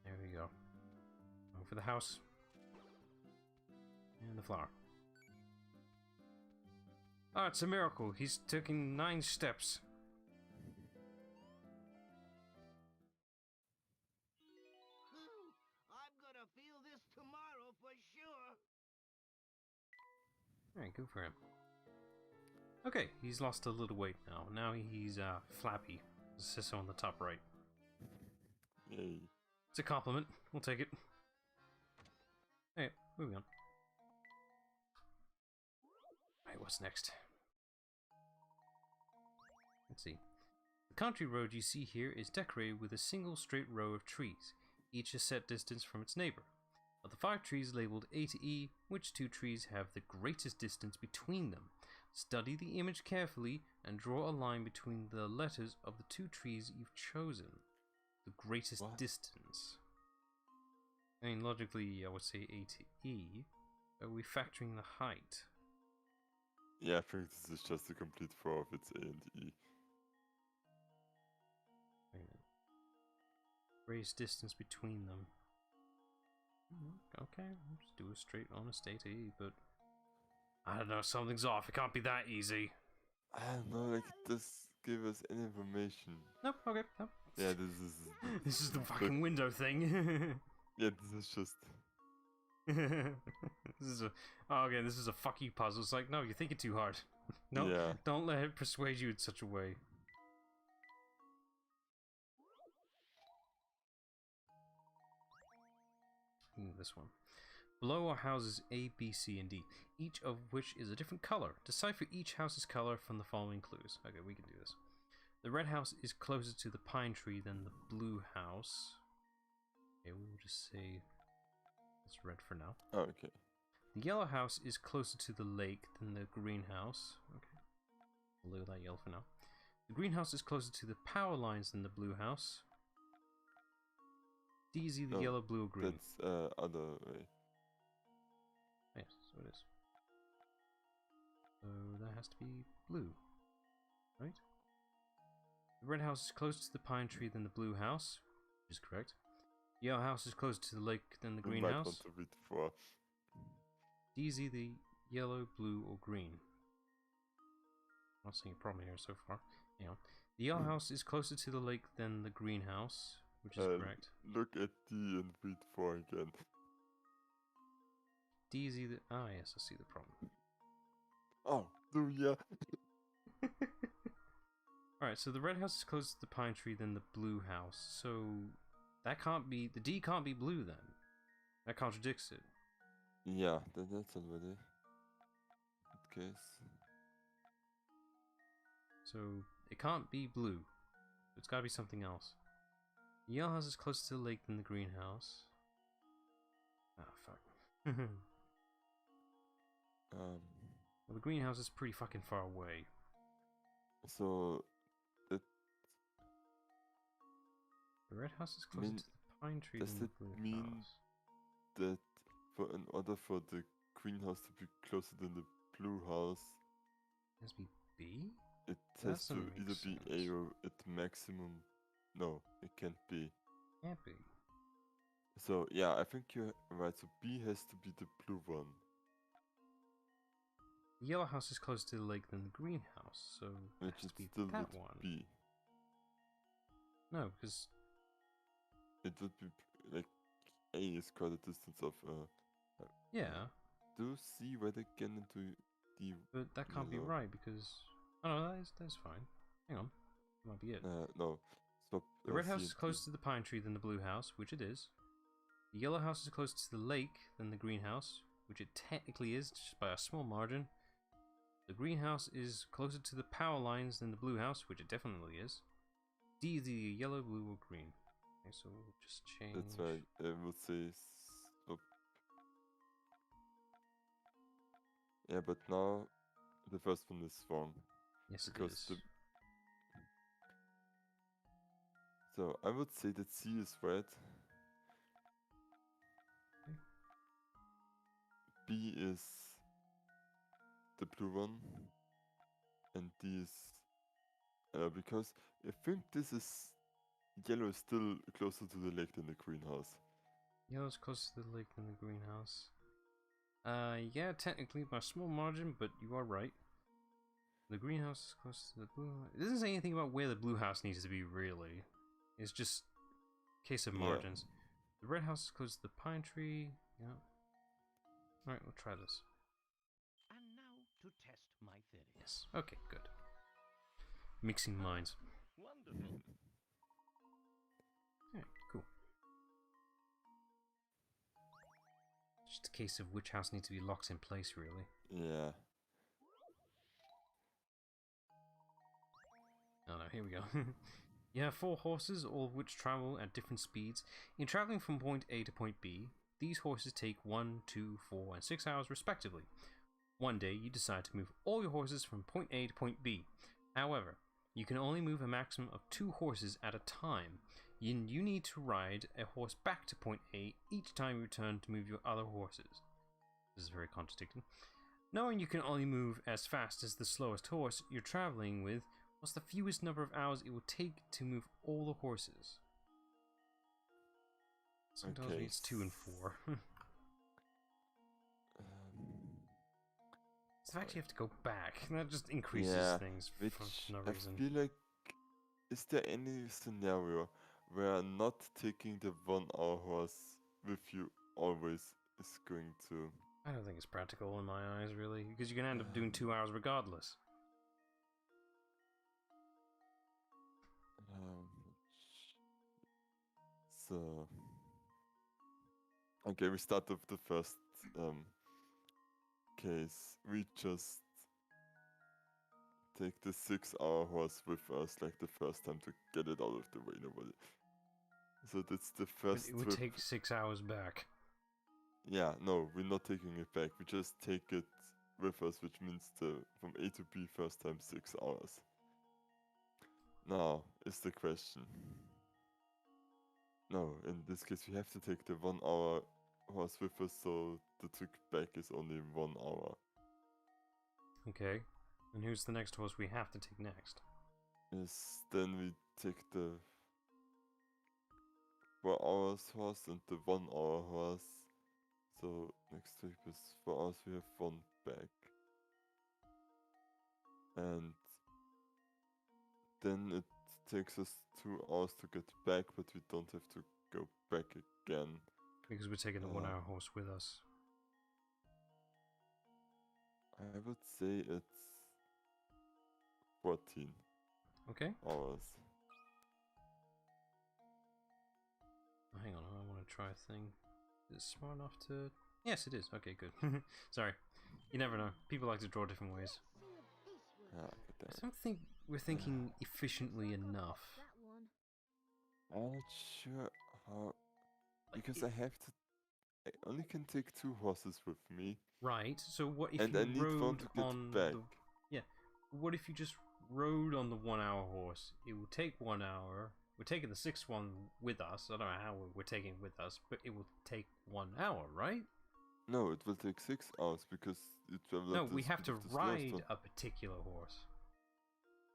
There we go. Going for the house. And the flower. Oh, it's a miracle. He's taken 9 steps. I'm gonna feel this tomorrow for sure. Alright, good for him. Okay, he's lost a little weight now. Now he's flappy. It says so on the top right. yay. It's a compliment. We'll take it. Hey, moving on. Alright, what's next? Let's see. The country road you see here is decorated with a single straight row of trees, each a set distance from its neighbor. Of the 5 trees labeled A to E, which 2 trees have the greatest distance between them? Study the image carefully and draw a line between the letters of the 2 trees you've chosen. The greatest distance. I mean, logically, I would say A to E. Are we factoring the height? Yeah, I think this is just a complete throw of its A and E. Greatest distance between them. Okay, we'll just do a straight honest A to E, but I don't know, something's off. It can't be that easy. I don't know, like, it does give us any information. Nope, okay, nope. Yeah, this is... This is the fucking window thing. Yeah, this is just... This is a... Oh, okay, this is a fuck you puzzle. It's like, no, you're thinking too hard. No, Yeah. Don't let it persuade you in such a way. This one. Below are houses A, B, C, and D, each of which is a different color. Decipher each house's color from the following clues. Okay, we can do this. The red house is closer to the pine tree than the blue house. Okay, we'll just say it's red for now. Oh, okay. The yellow house is closer to the lake than the green house. Okay, we'll leave that yellow for now. The green house is closer to the power lines than the blue house. D is either yellow, blue, or green. That's other way. Yes, so it is. So that has to be blue, right? The red house is closer to the pine tree than the blue house, which is correct. The yellow house is closer to the lake than the green might house. Want to read for. D is either yellow, blue, or green. Not seeing a problem here so far. Hang on. The yellow house is closer to the lake than the green house, which is correct. Look at D and read 4 again. D is either... Ah, yes, I see the problem. Oh, do ya? Alright, so the red house is closer to the pine tree than the blue house, so that can't be... The D can't be blue then. That contradicts it. Yeah, that's already the case. So it can't be blue. It's gotta be something else. The yellow house is closer to the lake than the green house. Ah, fuck. Well, the greenhouse is pretty fucking far away. So that The red house is closer to the pine tree does than the it blue mean house. that in order for the greenhouse to be closer than the blue house, It has to be B? it That has to doesn't make either be A sense. or at maximum. No, it can't be. Can't be. So yeah, I think you're right. So B has to be the blue one. The yellow house is closer to the lake than the greenhouse, so it Which has is to be still that would one. be. No, because It would be like A is quite a distance of yeah, do C where they get into D. but that can't be Yellow. right because oh no, that's fine. Hang on, that might be it. No, stop. The red C house and is D. closer to the pine tree than the blue house, which it is. The yellow house is closer to the lake than the greenhouse, which it technically is, just by a small margin. The greenhouse is closer to the power lines than the blue house, which it definitely is. D is either yellow, blue, or green. Okay, so we'll just change. That's right. I would say stop. Yeah, but now the first one is wrong. Yes, it because is. the- So I would say that C is red. Okay. B is the blue one, and D is because I think this is yellow is still closer to the lake than the greenhouse. Yellow's closer to the lake than the greenhouse. Yeah, technically by a small margin, but you are right. The greenhouse is close to the blue. It doesn't say anything about where the blue house needs to be, really. It's just a case of Yeah. margins. The red house is close to the pine tree. Yeah. Alright, we'll try this. And now to test my theory. Yes. Okay, good. Mixing minds. Wonderful. Alright, cool. Just a case of which house needs to be locked in place, really. Yeah. Oh no, here we go. You have 4 horses, all of which travel at different speeds. In traveling from point A to point B, these horses take 1, 2, 4, and 6 hours respectively. One day, you decide to move all your horses from point A to point B. However, you can only move a maximum of 2 horses at a time. You need to ride a horse back to point A each time you return to move your other horses. This is very contradicting. Knowing you can only move as fast as the slowest horse you're traveling with, what's the fewest number of hours it will take to move all the horses? Sometimes Okay. it's 2 and 4. So the fact you have to go back, that just increases things which for no I reason. feel like, is there any scenario where not taking the 1 hour horse with you always is going to... I don't think it's practical in my eyes, really, because you're going to end up doing 2 hours regardless. So... Okay, we start with the first case. We just take the 6-hour horse with us like the first time to get it out of the way, nobody. So that's the But first it would trip. take 6 hours back. Yeah, no, we're not taking it back. We just take it with us, which means from A to B first time 6 hours. Now is the question. No, in this case we have to take the 1 hour horse with us, so the trip back is only 1 hour. Okay. And who's the next horse we have to take next? Then we take the 4 hours horse and the 1 hour horse. So next trip is 4 hours, we have 1 back. And then it takes us 2 hours to get back, but we don't have to go back again. Because we're taking the 1 hour horse with us. I would say it's 14 Okay. hours. Oh, hang on, I want to try a thing. Is it smart enough to... Yes, it is. Okay, good. Sorry. You never know. People like to draw different ways. Yeah, I don't think we're thinking efficiently enough. That one. I'm not sure how... Because I only can take 2 horses with me. Right, so what if And you I need one rode to get on back. what if you just rode on the 1 hour horse? It will take 1 hour. We're taking the 6th one with us. I don't know how we're taking it with us, but it will take 1 hour, right? No, it will take 6 hours because you travel No, at the we have speed to of the slowest ride one. a particular horse.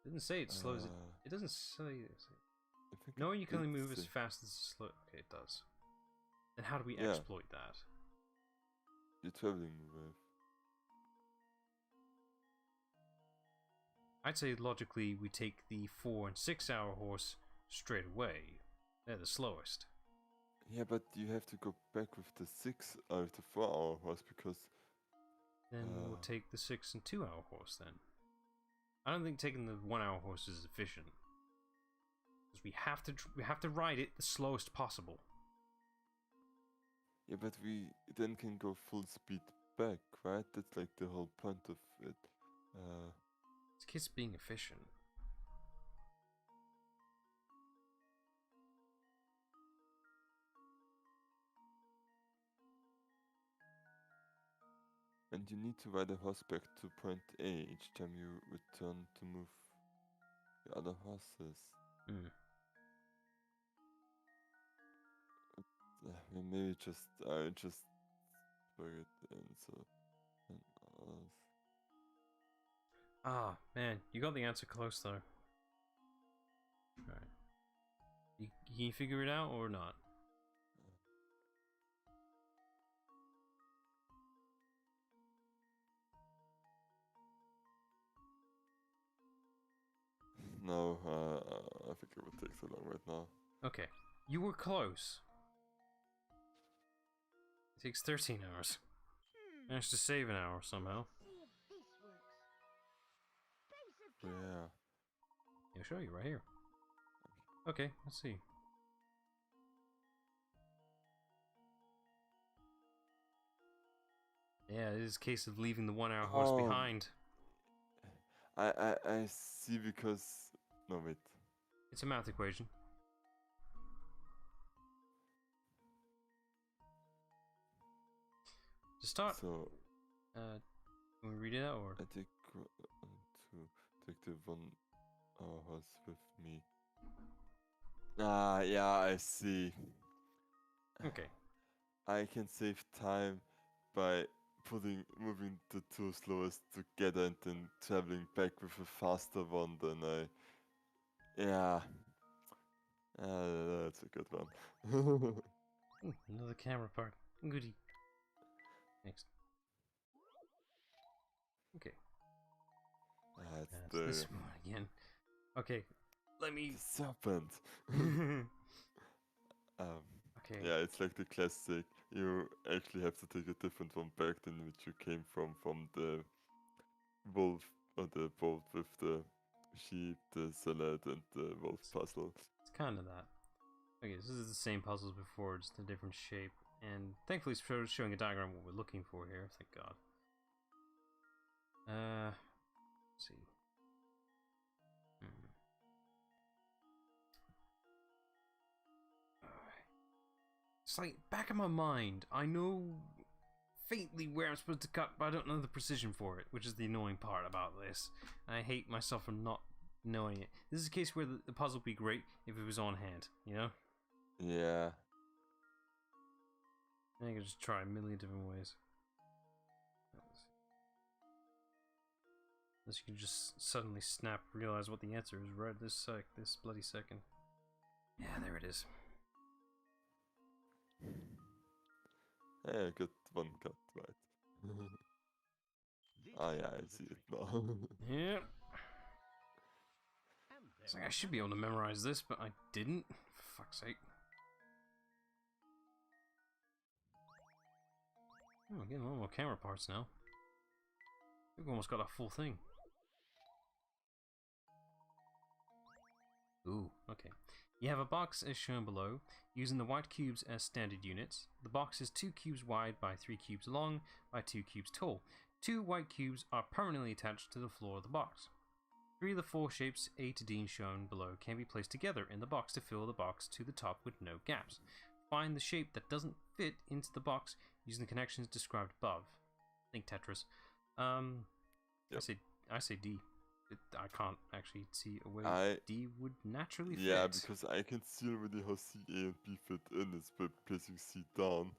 It doesn't say it slows it. It doesn't say this. I think Knowing you can only it's move as fast as slow. Okay, it does. Then how do we Yeah. exploit that? you're traveling with. I'd say logically we take the 4 and 6 hour horse straight away. They're the slowest. Yeah, but you have to go back with the 4-hour horse because Then we'll take the 6 and 2 hour horse then. I don't think taking the 1 hour horse is efficient. Because we have to ride it the slowest possible. yeah, but we then can go full speed back, right? That's like the whole point of it. This kid's being efficient. And you need to ride a horse back to point A each time you return to move the other horses. Maybe I just forget the answer. And others. Ah, man, you got the answer close though. Alright. Can you figure it out or not? No, I think it would take so long right now. Okay, you were close. It takes 13 hours. Managed to save an hour somehow. See if this works. Basic Yeah. I'll show you right here. Okay, let's see. Yeah, it is a case of leaving the 1 hour horse Oh. behind. I see because No, wait. It's a math equation. To start, So, can we read it out or? I think to take the 1 horse with me. Ah, yeah, I see. Okay. I can save time by moving the two slowest together and then traveling back with a faster one than I. Yeah. That's a good one. Ooh, another camera part. Goody. Next. Okay. That's That's the this one again. Okay. Let me. serpent. Okay. Yeah, it's like the classic. You actually have to take a different one back than which you came from the wolf or the boat with the sheep, the salad, and the wolf puzzle. It's kind of that. Okay, this is the same puzzle as before, just a different shape. And thankfully it's showing a diagram of what we're looking for here, thank God. Let's see. It's like, back in my mind, I know faintly where I'm supposed to cut, but I don't know the precision for it, which is the annoying part about this. And I hate myself for not knowing it. This is a case where the puzzle would be great if it was on hand, you know? Yeah. I could just try a million different ways. Unless you can just suddenly snap, realize what the answer is right this bloody second. Yeah, there it is. Hey, I got one cut right. Oh yeah, I see it now. Yep. And It's there like I we should have be it. able to memorize this, but I didn't. For fuck's sake. Oh, we're getting a lot more camera parts now. We've almost got a full thing. Ooh, okay. You have a box as shown below, using the white cubes as standard units. The box is 2 cubes wide by 3 cubes long by 2 cubes tall. 2 white cubes are permanently attached to the floor of the box. 3 of the 4 shapes A to D shown below can be placed together in the box to fill the box to the top with no gaps. Find the shape that doesn't fit into the box using the connections described above. Think Tetris. Yep. I say D. I can't actually see a way D would naturally fit. Yeah, because I can see already how C, A, and B fit in is by placing C down,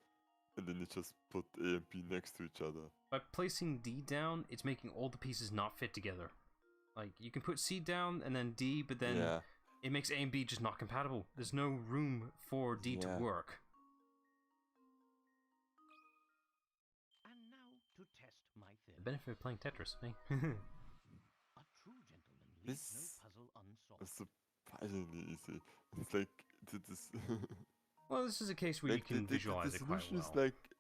and then you just put A and B next to each other. By placing D down, it's making all the pieces not fit together. Like, you can put C down and then D, but then Yeah. it makes A and B just not compatible. There's no room for D to Yeah. work. And now to test my The theory. benefit of playing Tetris, eh? A true gentleman leaves no This puzzle unsolved. was surprisingly easy. It's like this. Well, this is a case where Like, you can visualize the it quite solution well. is like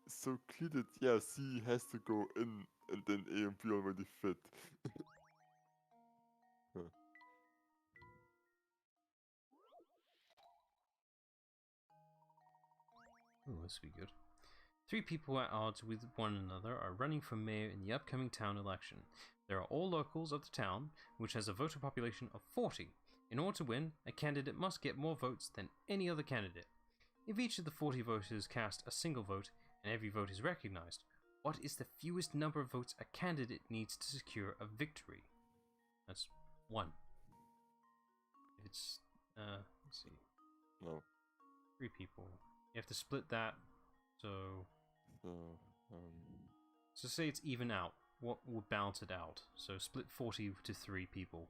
so clear that yeah, C has to go in, and then A and B already fit. Huh. Ooh, this would be good. 3 people at odds with one another are running for mayor in the upcoming town election. They are all locals of the town, which has a voter population of 40. In order to win, a candidate must get more votes than any other candidate. If each of the 40 voters cast a single vote and every vote is recognized, what is the fewest number of votes a candidate needs to secure a victory? That's 1. It's, let's see, No. 3 people. You have to split that, so So say it's even out. What would balance it out? So split 40 to 3 people.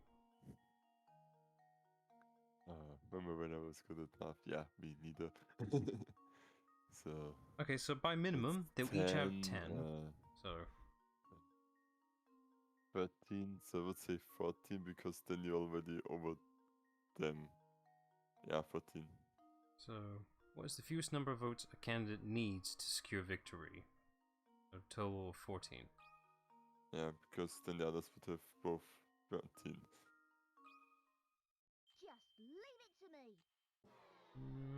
remember when I was good at math? Yeah, me neither. So Okay, so by minimum, they'll each have 10. So, 13, so I would say 14 because then you're already over them. Yeah, 14. so what is the fewest number of votes a candidate needs to secure victory? A total of 14. Yeah, because then the others would have both 13. Just leave it to me.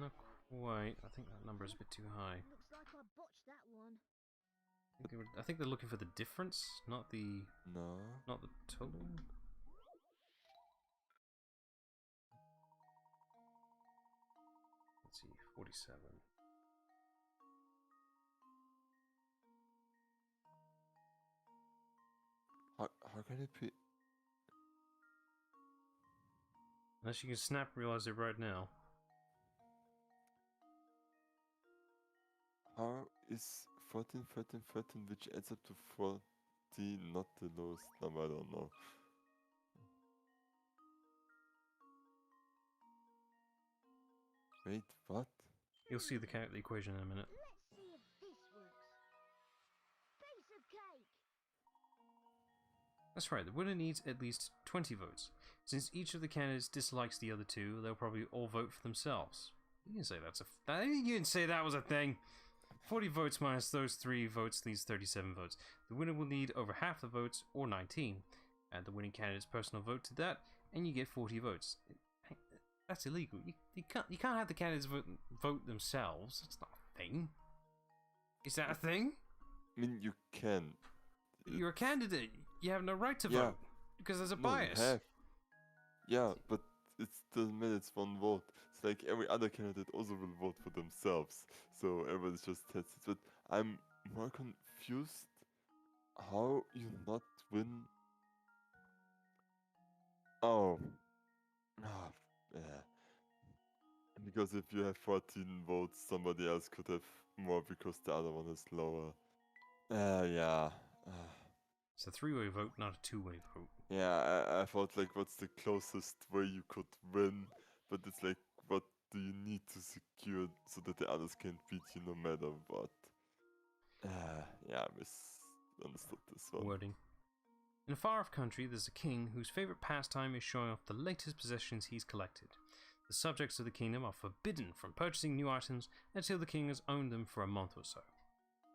Not quite. I think that number is a bit too high. Looks like I botched that one. I think they're looking for the difference, not the No. total. 47. How can it be? Unless you can snap realize it right now. How is 14, 13, 13, which adds up to 40, not the lowest number? I don't know. Wait, what? You'll see the equation in a minute. Let's see if this works. Piece of cake! That's right, the winner needs at least 20 votes. Since each of the candidates dislikes the other two, they'll probably all vote for themselves. You didn't say that's a... You didn't say that was a thing! 40 votes minus those 3 votes leaves 37 votes. The winner will need over half the votes, or 19. Add the winning candidate's personal vote to that, and you get 40 votes. That's illegal. You can't have the candidates vote themselves. That's not a thing. Is that a thing? I mean, you can. You're a candidate. You have no right to vote because there's a No, bias. you have. Yeah, but it doesn't matter. It's one vote. It's like every other candidate also will vote for themselves. So everybody's just tests it. But I'm more confused how you not win. Oh. Ah, yeah. Because if you have 14 votes, somebody else could have more because the other one is lower. Yeah. It's a 3-way vote, not a 2-way vote. Yeah, I thought like what's the closest way you could win, but it's like what do you need to secure so that the others can beat you no matter what. Yeah, I misunderstood this one. Wording. In a far-off country, there's a king whose favourite pastime is showing off the latest possessions he's collected. The subjects of the kingdom are forbidden from purchasing new items until the king has owned them for a month or so.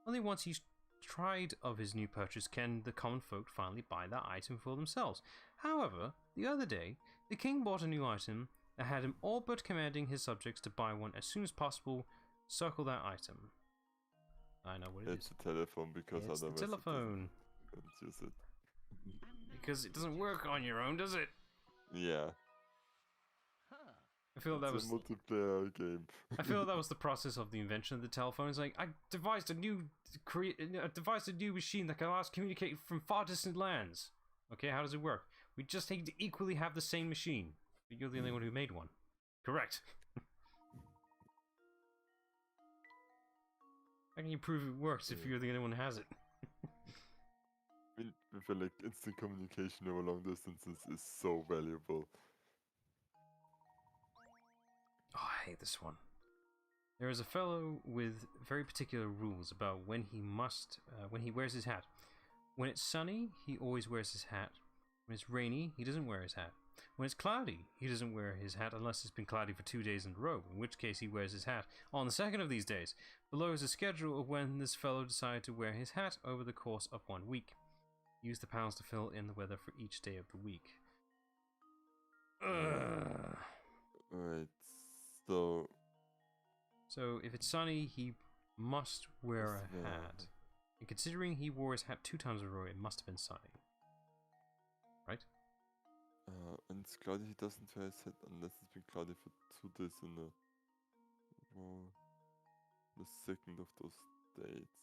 Only once he's tried of his new purchase can the common folk finally buy that item for themselves. However, the other day, the king bought a new item and had him all but commanding his subjects to buy one as soon as possible. Circle that item. I know what it It's is. a telephone because It's the otherwise telephone. you couldn't use it. Because it doesn't work on your own, does it? Yeah, Huh. I feel that it's was a multiplayer game. I feel that was the process of the invention of the telephone. It's like I devised a new machine that can allow us to communicate from far distant lands. Okay, how does it work? We just need to equally have the same machine. But you're the only one who made one. Correct. How can you prove it works if you're the only one who has it? I mean, I feel like instant communication over long distances is so valuable. Oh, I hate this one. There is a fellow with very particular rules about when he wears his hat. When it's sunny, he always wears his hat. When it's rainy, he doesn't wear his hat. When it's cloudy, he doesn't wear his hat unless it's been cloudy for 2 days in a row, in which case he wears his hat on the second of these days. Below is a schedule of when this fellow decided to wear his hat over the course of 1 week. Use the pounds to fill in the weather for each day of the week. Right, so So if it's sunny, he must wear a Yeah. hat. And considering he wore his hat 2 times in a row, it must have been sunny. Right? when it's cloudy, he doesn't wear his hat unless it's been cloudy for 2 days in a row. The second of those dates.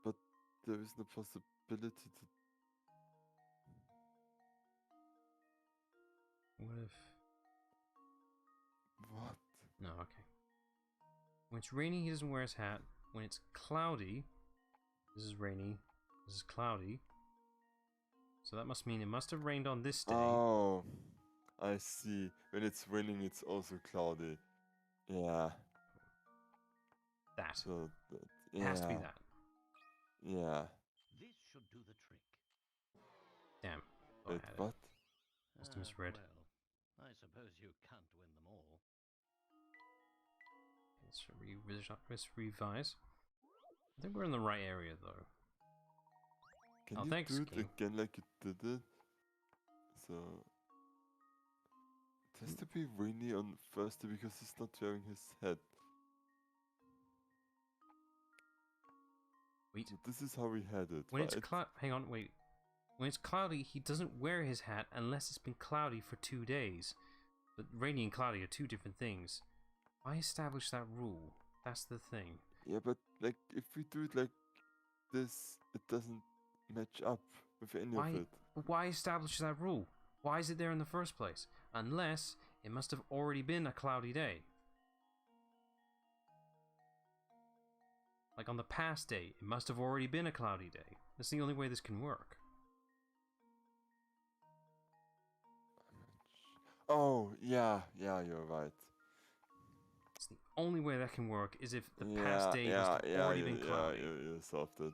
But there is no possibility to. What if... What? No, okay. When it's rainy, he doesn't wear his hat. When it's cloudy, this is rainy, this is cloudy. So that must mean it must have rained on this day. Oh, I see. When it's raining, it's also cloudy. Yeah. That. So It has to be that. Yeah. This should do the trick. Damn. Oh, I Wait, had it. what? Must have misread. Well, I suppose you can't win them all. Let's revise. I think we're in the right area, though. Can Oh, you thanks, do it King. again like you did it? So it has to be rainy on Thursday because he's not wearing his hat. Wait. So this is how we had it. When it's right? hang on, wait. When it's cloudy, he doesn't wear his hat unless it's been cloudy for 2 days. But rainy and cloudy are 2 different things. Why establish that rule? That's the thing. Yeah, but like if we do it like this, it doesn't match up with any Why? of it. But why establish that rule? Why is it there in the first place? Unless it must have already been a cloudy day. Like on the past day, it must have already been a cloudy day. That's the only way this can work. Oh, yeah, you're right. It's the only way that can work is if the past day must have already been cloudy. You solved it.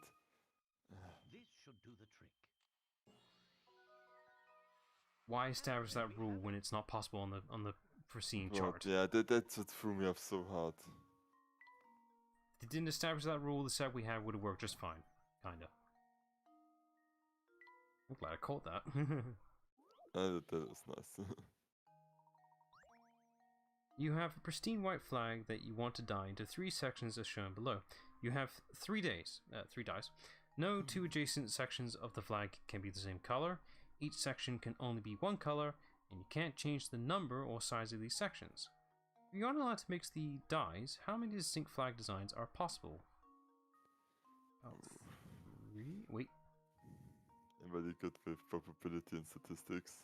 This should do the trick. Why establish that rule when it's not possible on the foreseen chart? Yeah, that's what threw me off so hard. If it didn't establish that rule, the set we had would have worked just fine. Kinda. I'm glad I caught that. That was nice. You have a pristine white flag that you want to dye into 3 sections as shown below. You have 3 dice. No 2 adjacent sections of the flag can be the same color. Each section can only be 1 color, and you can't change the number or size of these sections. If you aren't allowed to mix the dyes, how many distinct flag designs are possible? About 3? Wait. Anybody good with probability and statistics?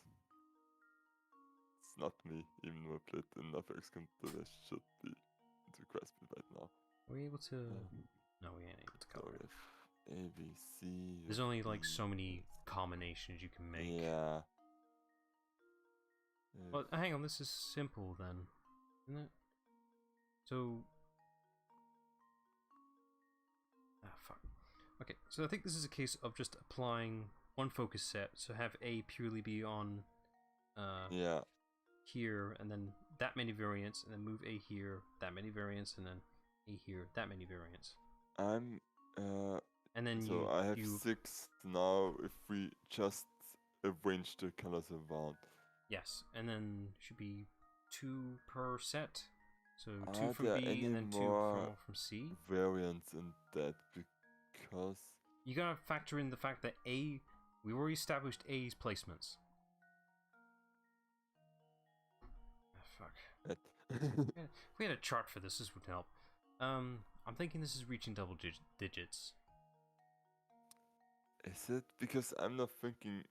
It's not me, even though I played enough XCOM that I should be into grasp it right now. Are we able to... No, we ain't able to So color it. if A, B, C... There's only like so many combinations you can make. Yeah. Well, hang on, this is simple then, isn't it? So... Ah, fuck. Okay, so I think this is a case of just applying one focus set, so have A purely be on yeah. here, and then that many variants, and then move A here, that many variants, and then A here, that many variants. I'm... And then so I have 6 now if we just arrange the colors around. Yes, and then should be 2 per set. So 2 Are from there B any and then 2 more from C. variants in that, because... You gotta factor in the fact that A, we've already established A's placements. Fuck. If we had a chart for this would help. I'm thinking this is reaching double digits. Is it? Because I'm not thinking,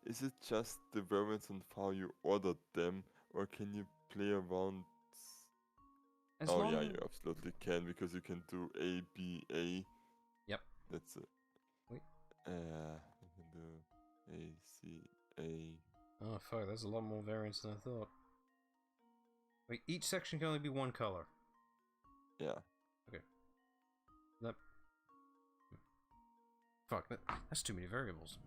is it just the variants and how you ordered them, or can you play around? As oh long yeah, you absolutely can, because you can do A, B, A. Yep. That's it. Wait. You can do A, C, A. Oh fuck, there's a lot more variants than I thought. Wait, each section can only be 1 color. Yeah. Okay. That... Fuck, that's too many variables.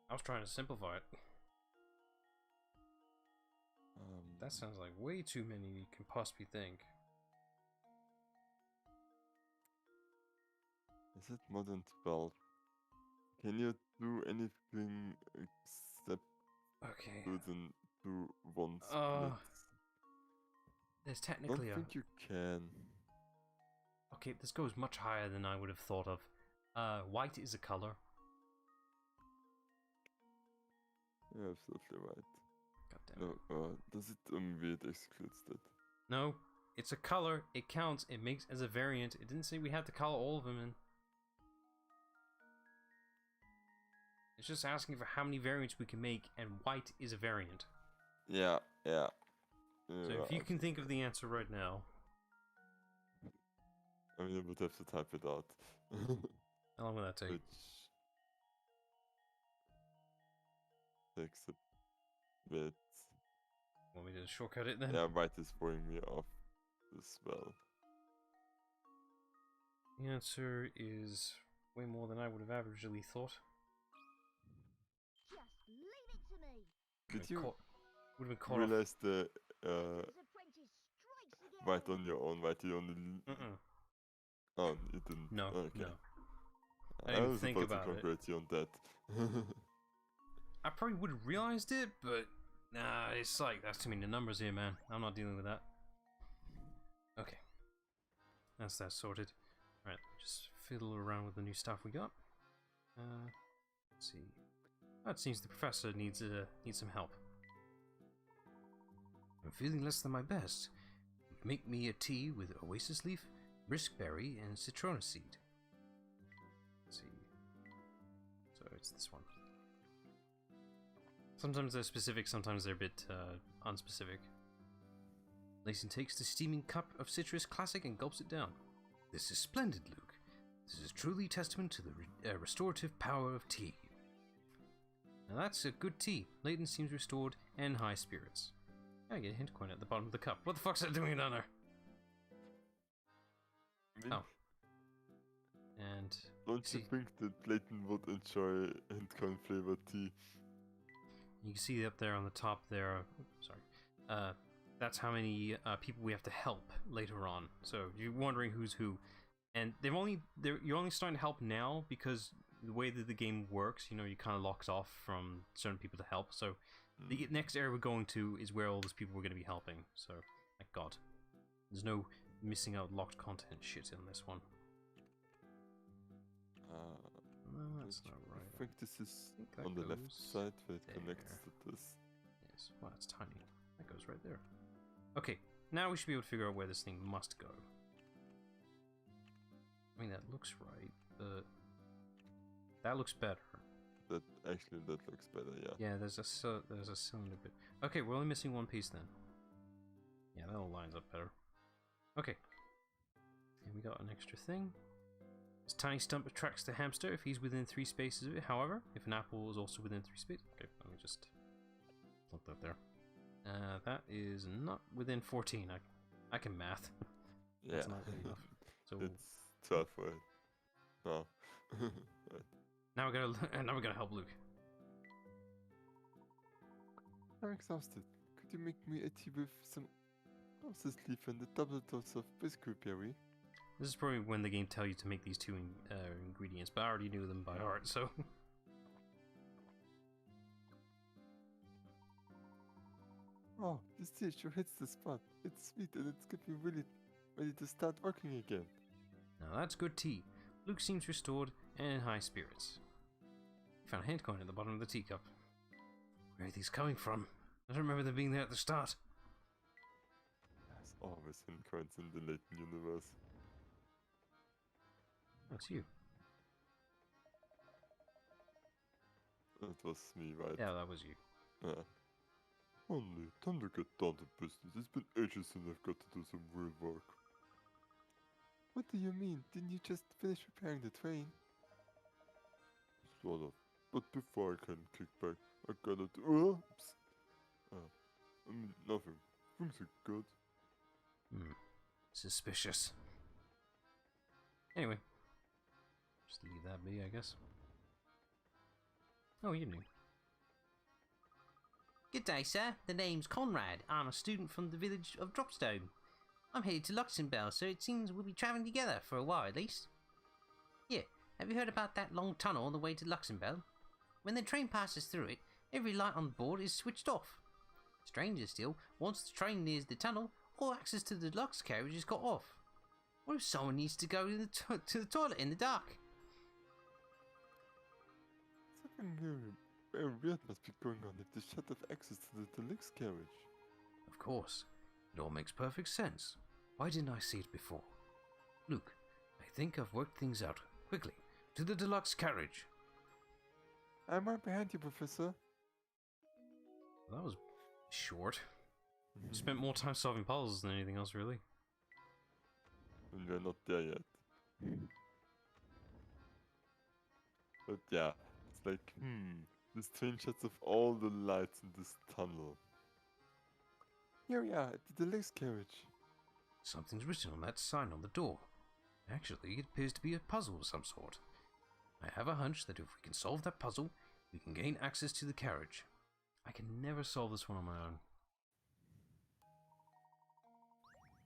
I was trying to simplify it. That sounds like way too many you can possibly think. Is it more than 12? Can you do anything except Okay. do one split? There's I technically don't think you can. Okay, this goes much higher than I would have thought of. White is a color. You're absolutely right. God damn it. No, does it maybe it excludes that? No, it's a color. It counts. It makes as a variant. It didn't say we had to color all of them in. It's just asking for how many variants we can make, and white is a variant. Yeah. So if you can think of the answer right now. I mean, I would have to type it out. How long will that take? Which takes a bit. Want me to shortcut it then? Yeah, white is throwing me off as well. The answer is way more than I would have averagely thought. Just leave it to me. Did you would have been caught off. realize the His apprentice strikes again. right on your own, right? You only... Oh, you didn't? No, okay. no. I I didn't was think about about to it. congratulate you on that. I probably would have realized it, but nah, it's like, that's too many numbers here, man. I'm not dealing with that. Okay. That's that sorted. Right, just fiddle around with the new stuff we got. Let's see. It seems the professor needs some help. I'm feeling less than my best. make me a tea with oasis leaf, briskberry, and citronus seed. Let's see. So it's this one. Sometimes they're specific, sometimes they're a bit unspecific. Layton takes the steaming cup of citrus classic and gulps it down. This is splendid, Luke. This is truly testament to the restorative power of tea. Now that's a good tea. Layton seems restored and in high spirits. I get a hint coin at the bottom of the cup. What the fuck's that doing down there? Oh. And Don't you think that Layton would enjoy hint coin flavored tea? you can see up there on the top there. Sorry. That's how many people we have to help later on. So you're wondering who's who, and you're only starting to help now because the way that the game works, you know, you kind of locks off from certain people to help. So the next area we're going to is where all those people we're going to be helping. So, thank God, there's no missing out locked content shit in this one. No, that's not right. I think this is that on the left goes side where it there. connects to this. Yes, well, it's tiny. That goes right there. Okay, now we should be able to figure out where this thing must go. I mean, that looks right, but that looks better. That looks better, yeah. Yeah, there's a cylinder bit. Okay, we're only missing one piece then. Yeah, that all lines up better. Okay. And we got an extra thing. This tiny stump attracts the hamster if he's within 3 spaces of it. However, if an apple is also within 3 spaces... Okay, let me just plug that there. That is not within 14. I can math. Yeah. That's not good enough. So It's 12, right? No. Right. now we're gonna help Luke. I'm exhausted. Could you make me a tea with some oasis leaf and a double dose of briskberry? This is probably when the game tells you to make these 2 ingredients, but I already knew them by heart, so... Oh, this tea sure hits the spot. It's sweet and it's got me really ready to start working again. Now that's good tea. Luke seems restored and in high spirits. He found a hint coin at the bottom of the teacup. Where are these coming from? I don't remember them being there at the start. There's always hint coins in the Layton universe. That's you. That was me, right? Yeah, that was you. Yeah. Only time to get down to business. It's been ages since I've got to do some real work. What do you mean? Didn't you just finish repairing the train? Sort of. But before I can kick back, I gotta do... Oops! I mean, nothing. Things are good. Suspicious. Anyway. Just leave that be, I guess. Oh, evening. Good day, sir. The name's Conrad. I'm a student from the village of Dropstone. I'm headed to Luxembourg, so it seems we'll be travelling together for a while at least. Here, have you heard about that long tunnel on the way to Luxembourg? When the train passes through it, every light on board is switched off. Stranger still, once the train nears the tunnel, all access to the Deluxe Carriage is cut off. What if someone needs to go to the toilet in the dark? Something very weird must be going on if they shut off access to the Deluxe Carriage. Of course. It all makes perfect sense. Why didn't I see it before? Luke, I think I've worked things out. Quickly, to the Deluxe Carriage. I'm right behind you, Professor. That was short. Spent more time solving puzzles than anything else, really. And we're not there yet. But yeah, it's like, the screenshots of all the lights in this tunnel. Here we are at the Deluxe Carriage. Something's written on that sign on the door. Actually, it appears to be a puzzle of some sort. I have a hunch that if we can solve that puzzle, we can gain access to the carriage. I can never solve this one on my own.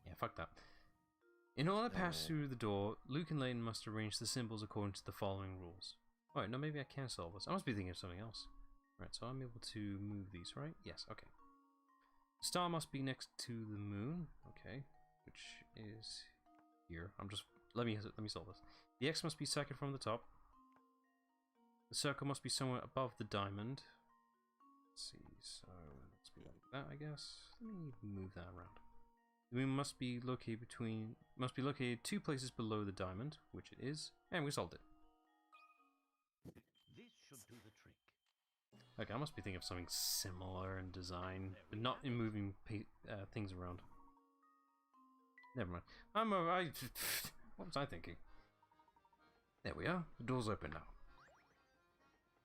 Yeah, fuck that. In order to pass through the door, Luke and Layton must arrange the symbols according to the following rules. Wait, no, maybe I can solve this. I must be thinking of something else. Right, so I'm able to move these, right? Yes, okay. The star must be next to the moon, okay, which is here. Let me solve this. The X must be second from the top. The circle must be somewhere above the diamond. Let's see, so let's be like that, I guess. Let me move that around. The moon must be located 2 places below the diamond, which it is, and we solved it. This should do the trick. Okay, I must be thinking of something similar in design, but not in moving things around. Never mind. What was I thinking? There we are. The door's open now.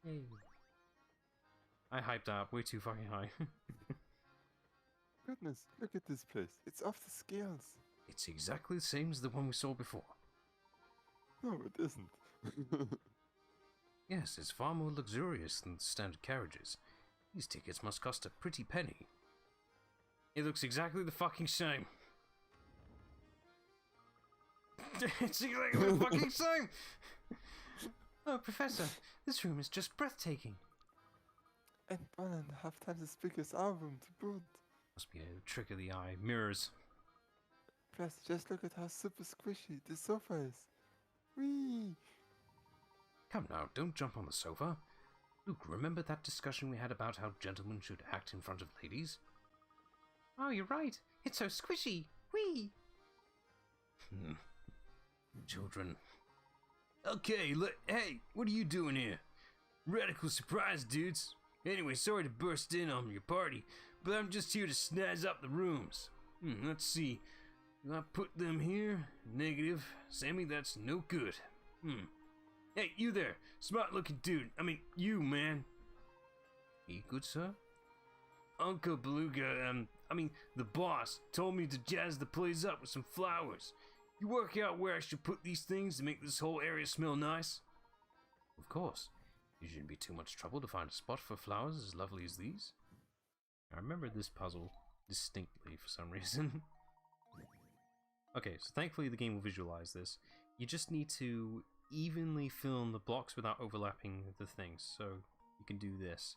Yay. I hyped up way too fucking high. Goodness, look at this place. It's off the scales. It's exactly the same as the one we saw before. No, it isn't. Yes, it's far more luxurious than the standard carriages. These tickets must cost a pretty penny. It looks exactly the fucking same. It's exactly the fucking same! Oh, Professor, this room is just breathtaking. And 1.5 times as big as our room to boot. Must be a trick of the eye. Mirrors. Plus, just look at how super squishy the sofa is. Whee! Come now, don't jump on the sofa. Luke, remember that discussion we had about how gentlemen should act in front of ladies? Oh, you're right. It's so squishy. Whee! Children. Okay, hey, what are you doing here? Radical surprise, dudes. Anyway, sorry to burst in on your party, but I'm just here to snazz up the rooms. Let's see. Do I put them here? Negative. Sammy, that's no good. Hey, you there. Smart looking dude. I mean, you, man. You good, sir? Uncle Beluga, the boss, told me to jazz the place up with some flowers. You work out where I should put these things to make this whole area smell nice? Of course. It shouldn't be too much trouble to find a spot for flowers as lovely as these. I remember this puzzle distinctly for some reason. Okay, so thankfully the game will visualize this. You just need to evenly fill in the blocks without overlapping the things. So you can do this.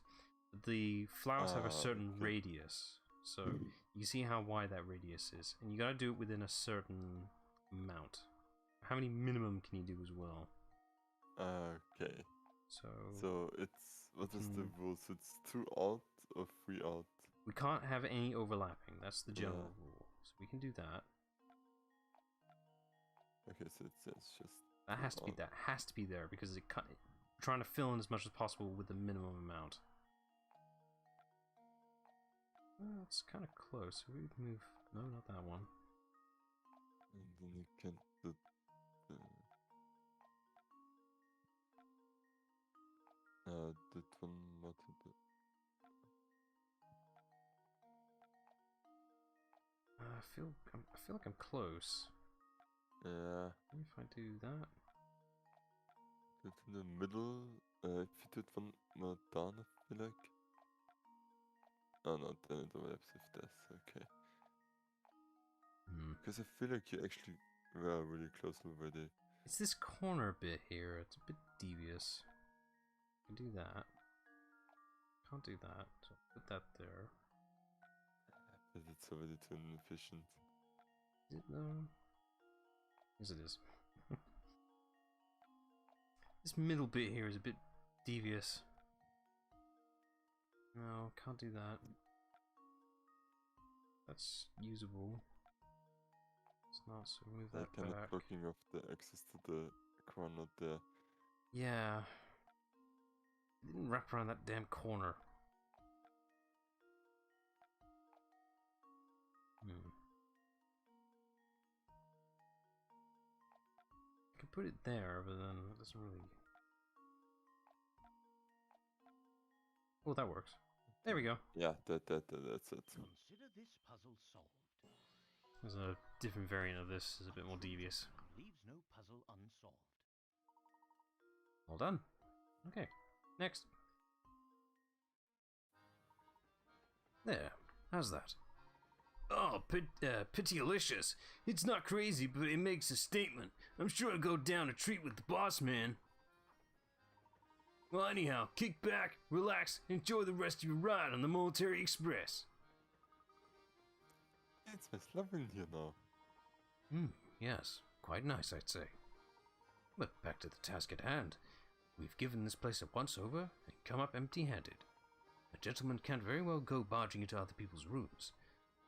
The flowers have a certain radius, so you see how wide that radius is, and you gotta do it within a certain amount. How many minimum can you do as well? Okay. So it's what is the rule? So it's 2 out or 3 out? we can't have any overlapping. That's the general rule. So we can do that. Okay, so it's just That has to be there because it we're trying to fill in as much as possible with the minimum amount. Well, it's kind of close. We move. No, not that one. and then you can do that one not the I feel like I'm close. yeah. If I do that. It's in the middle. If you did one more down, I feel like. Oh no, then it overlaps with this. Okay. Because I feel like you actually were really close already. It's this corner bit here. It's a bit devious. I can do that. Can't do that. So I'll put that there. But it's already too inefficient. Is it though? Yes, it is. This middle bit here is a bit devious. No, can't do that. That's usable. It's not, so move that Kind back. of blocking off the access to the corner there. Yeah. It didn't wrap around that damn corner. I could put it there, but then it doesn't really... Oh, that works. There we go. Yeah, that's it. Consider this puzzle solved. There's a different variant of this. It's a bit more devious. Leaves no puzzle unsolved. All done. Okay. Next. There. How's that? Oh, pityalicious. It's not crazy, but it makes a statement. I'm sure I'll go down a treat with the boss man. Well, anyhow, kick back, relax, enjoy the rest of your ride on the Military Express. It's nice loving here now. Yes. Quite nice, I'd say. But back to the task at hand. We've given this place a once-over and come up empty-handed. A gentleman can't very well go barging into other people's rooms.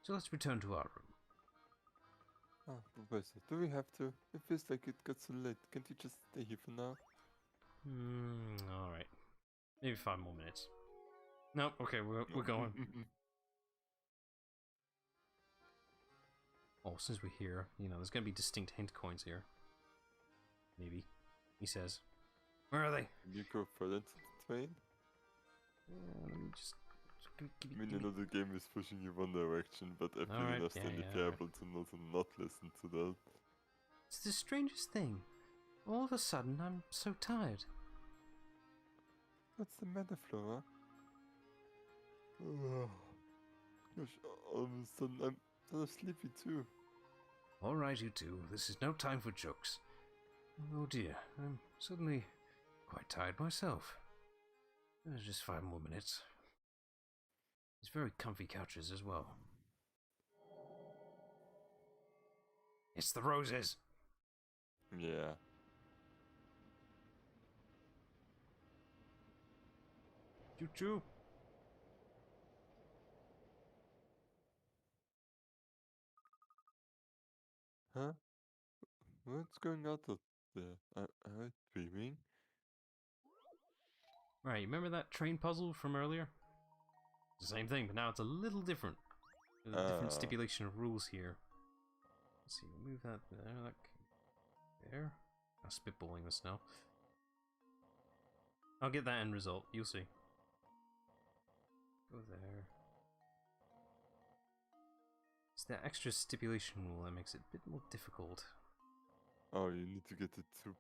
So let's return to our room. Ah, Professor, do we have to? It feels like it got so late. Can't you just stay here for now? Alright. Maybe 5 more minutes. Nope, okay, we're going. Oh, since we're here, you know, there's gonna be distinct hint coins here. Maybe. He says. Where are they? Can you go further into the train? Let me just I mean, I know the game is pushing you one direction, but I feel Alright, understand yeah, if you're yeah. able to not listen to that. It's the strangest thing. All of a sudden, I'm so tired. What's the matter, Flora? Oh, gosh, all of a sudden I'm sort of sleepy too. Alright, you two, this is no time for jokes. Oh dear, I'm suddenly quite tired myself. There's just 5 more minutes. It's very comfy couches as well. It's the roses! Yeah. Choo choo! Huh? What's going on out there? Am I dreaming? Right, you remember that train puzzle from earlier? It's the same thing, but now it's a little different. There's a different stipulation of rules here. Let's see, we'll move that there, there. I'm spitballing this now. I'll get that end result, you'll see. Go there. It's that extra stipulation rule that makes it a bit more difficult. Oh, you need to get the two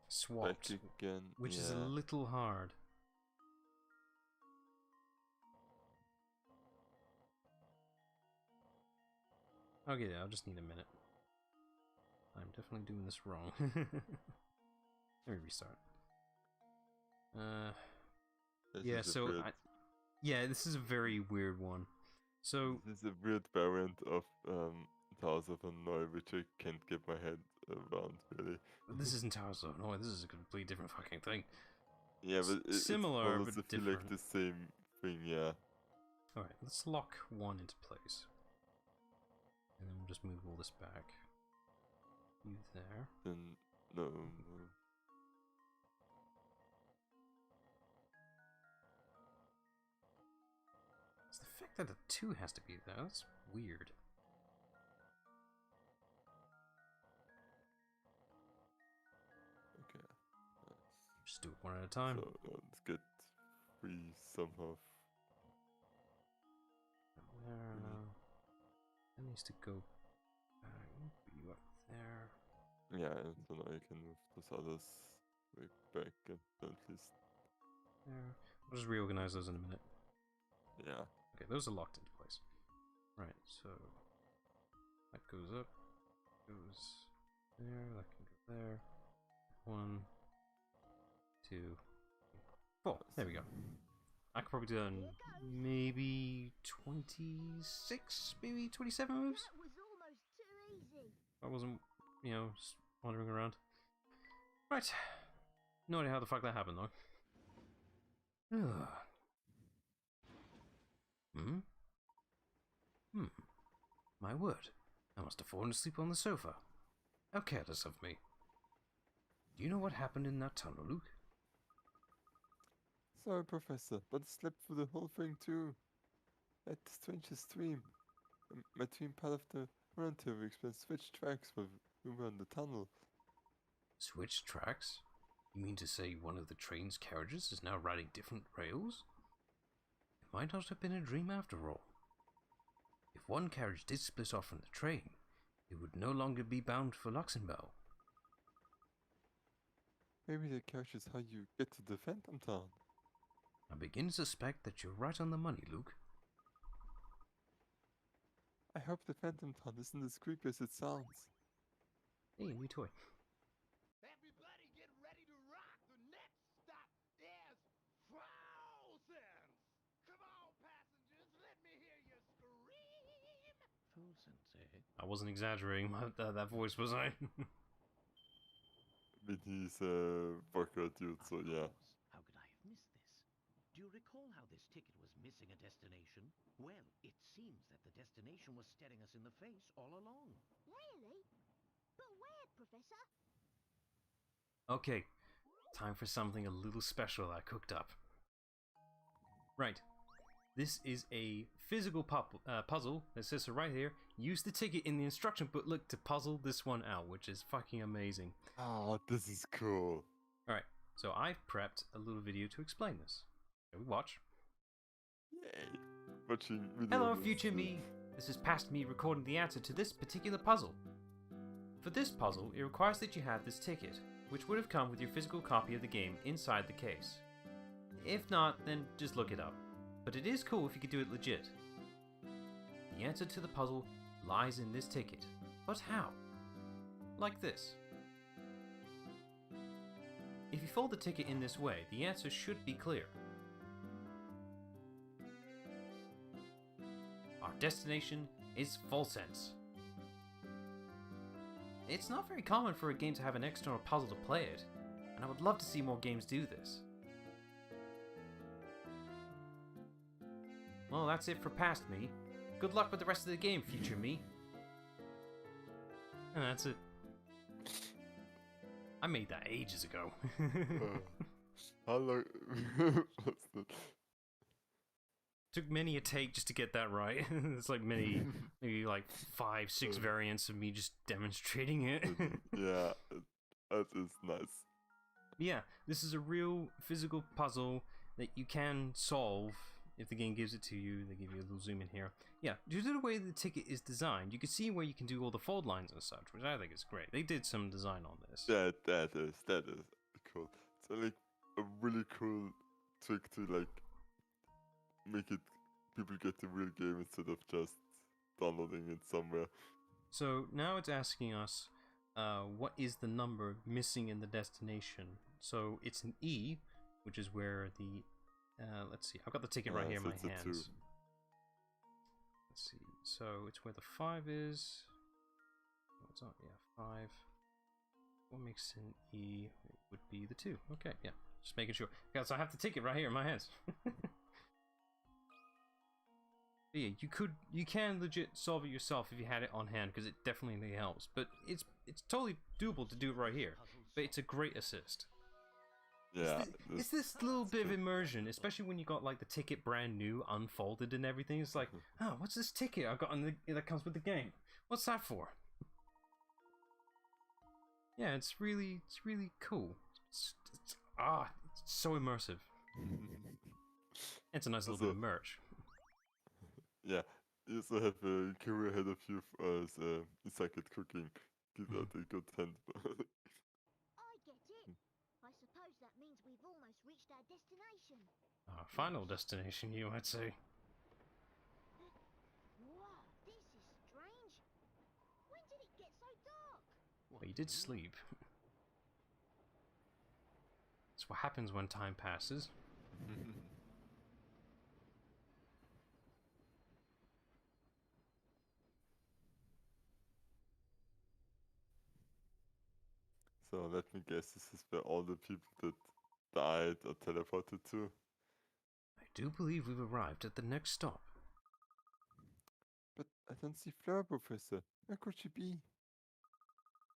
Swapped, back again. which is a Yeah. little hard. Okay, I'll just need a minute. I'm definitely doing this wrong. Let me restart. Yeah, so this is a very weird one. So this is a weird variant of Towers of Hanoi, which I can't get my head around really. this isn't Towers of Hanoi. This is a completely different fucking thing. Yeah, but Similar, it's but feel like the same thing. Yeah. All right, let's lock one into place, and then we'll just move all this back. You there? Then no. It's the fact that the 2 has to be there. That's weird. Okay. Just do it one at a time. So let's get 3 somehow. There. That needs to go back. You up there. Yeah, and so now you can move those others way back and at least. There. I'll just reorganize those in a minute. Yeah. Okay, those are locked into place. Right, so that goes up, goes there, that can go there. 1, 2, 4. There we go. I could probably do that in maybe 26, maybe 27 moves. That was almost too easy. I wasn't, you know, just wandering around. Right. No idea how the fuck that happened though. My word. I must have fallen asleep on the sofa. How careless of me. Do you know what happened in that tunnel, Luke? Sorry, Professor, but I slept through the whole thing too. At the strangest dream. My dream part of the run theory explains which tracks were we were in the tunnel. Switch tracks? You mean to say one of the train's carriages is now riding different rails? It might not have been a dream after all. If one carriage did split off from the train, it would no longer be bound for Luxembourg. Maybe the carriage is how you get to the Phantom Town. I begin to suspect that you're right on the money, Luke. I hope the Phantom Town isn't as creepy as it sounds. Hey, a new toy. Everybody get ready to rock. The next stop is Frozen. Come on, passengers, let me hear you scream. Full sensei. I wasn't exaggerating that voice, was I? I mean, he's a worker dude, so yeah. How could I have missed this? Do you recall how this ticket was missing a destination? Well, it seems that the destination was staring us in the face all along. Really? But where, Professor? Okay, time for something a little special I cooked up. Right. This is a physical puzzle that says so right here. Use the ticket in the instruction booklet to puzzle this one out, which is fucking amazing. Oh, this is cool. Alright, so I've prepped a little video to explain this. Shall we watch? Yay. Watching videos. Hello, future me! This is past me recording the answer to this particular puzzle. For this puzzle, it requires that you have this ticket, which would have come with your physical copy of the game inside the case. If not, then just look it up. But it is cool if you could do it legit. The answer to the puzzle lies in this ticket. But how? Like this. If you fold the ticket in this way, the answer should be clear. Our destination is Fulsense. It's not very common for a game to have an external puzzle to play it, and I would love to see more games do this. Well, that's it for past me. Good luck with the rest of the game, future me. And that's it. I made that ages ago. How long was that? Took many a take just to get that right. It's like maybe like 5-6 variants of me just demonstrating it. Yeah, that is nice. Yeah, this is a real physical puzzle that you can solve if the game gives it to you. They give you a little zoom in here. Yeah, due to the way the ticket is designed, you can see where you can do all the fold lines and such, which I think is great. They did some design on this. That is cool. It's like a really cool trick to like make it people get the real game instead of just downloading it somewhere. So now it's asking us what is the number missing in the destination. So it's an E, which is where the let's see, I've got the ticket right here in so my it's a hands. 2. Let's see, so it's where the 5 is. What's up? Yeah, 5. What makes an E? It would be the 2. Okay, yeah, just making sure. Yeah, so I have the ticket right here in my hands. Yeah, you can legit solve it yourself if you had it on hand, because it definitely helps. But it's totally doable to do it right here. But it's a great assist. Yeah. It's this little bit of immersion, especially when you got like the ticket brand new, unfolded and everything. It's like, oh, what's this ticket I got that comes with the game? What's that for? Yeah, it's really cool. It's so immersive. It's a nice little bit of merch. Yeah, you also have a career ahead of you as second cooking. Give that a good hand. I get it. I suppose that means we've almost reached our destination. Our final destination, you might say. Wow, this is strange. When did it get so dark? Well, you did sleep. That's what happens when time passes. So let me guess, this is where all the people that died are teleported to. I do believe we've arrived at the next stop. But I don't see Flora, Professor. Where could she be?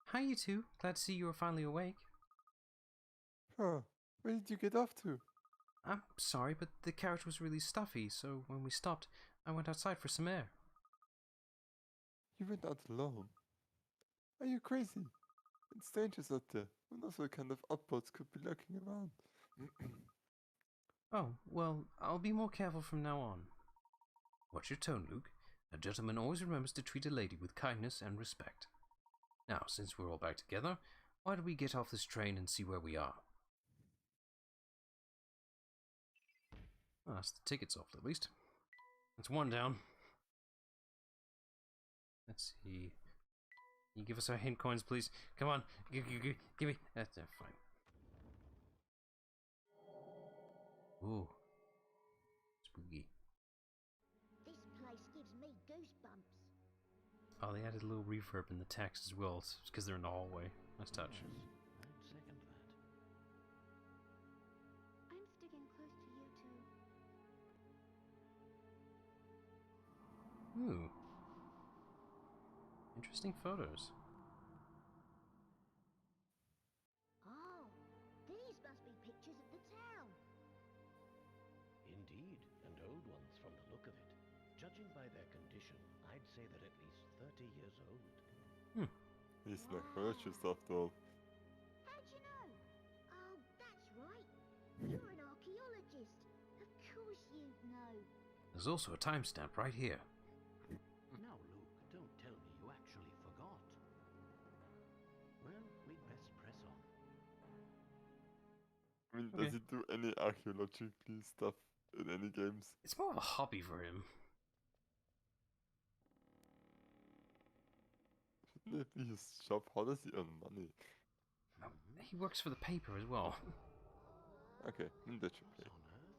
Hi, you two. Glad to see you are finally awake. Huh, where did you get off to? I'm sorry, but the carriage was really stuffy, so when we stopped, I went outside for some air. You went out alone. Are you crazy? It's dangerous out there. Who knows what kind of outposts could be lurking around? Oh, well, I'll be more careful from now on. Watch your tone, Luke. A gentleman always remembers to treat a lady with kindness and respect. Now, since we're all back together, why don't we get off this train and see where we are? Oh, that's the tickets off, at least. That's one down. Let's see. Can you give us our hint coins, please? Come on, give me. That's fine. Ooh, spooky. This place gives me goosebumps. Oh, they added a little reverb in the text as well, because they're in the hallway. Nice touch. I'd second that. I'm sticking close to you two. Ooh. Interesting photos. Oh, these must be pictures of the town. Indeed, and old ones from the look of it. Judging by their condition, I'd say they're at least 30 years old. He's an archaeologist after all. How'd you know? Oh, that's right. You're an archaeologist. Of course you'd know. There's also a timestamp right here. Now, Luke, don't tell me you actually forgot. Well, we'd best press on. I mean, Okay. does he do any archaeological stuff in any games? It's more of a hobby for him. Shouldn't it be his job? How does he earn money? He works for the paper as well. Okay, that should What be. on earth?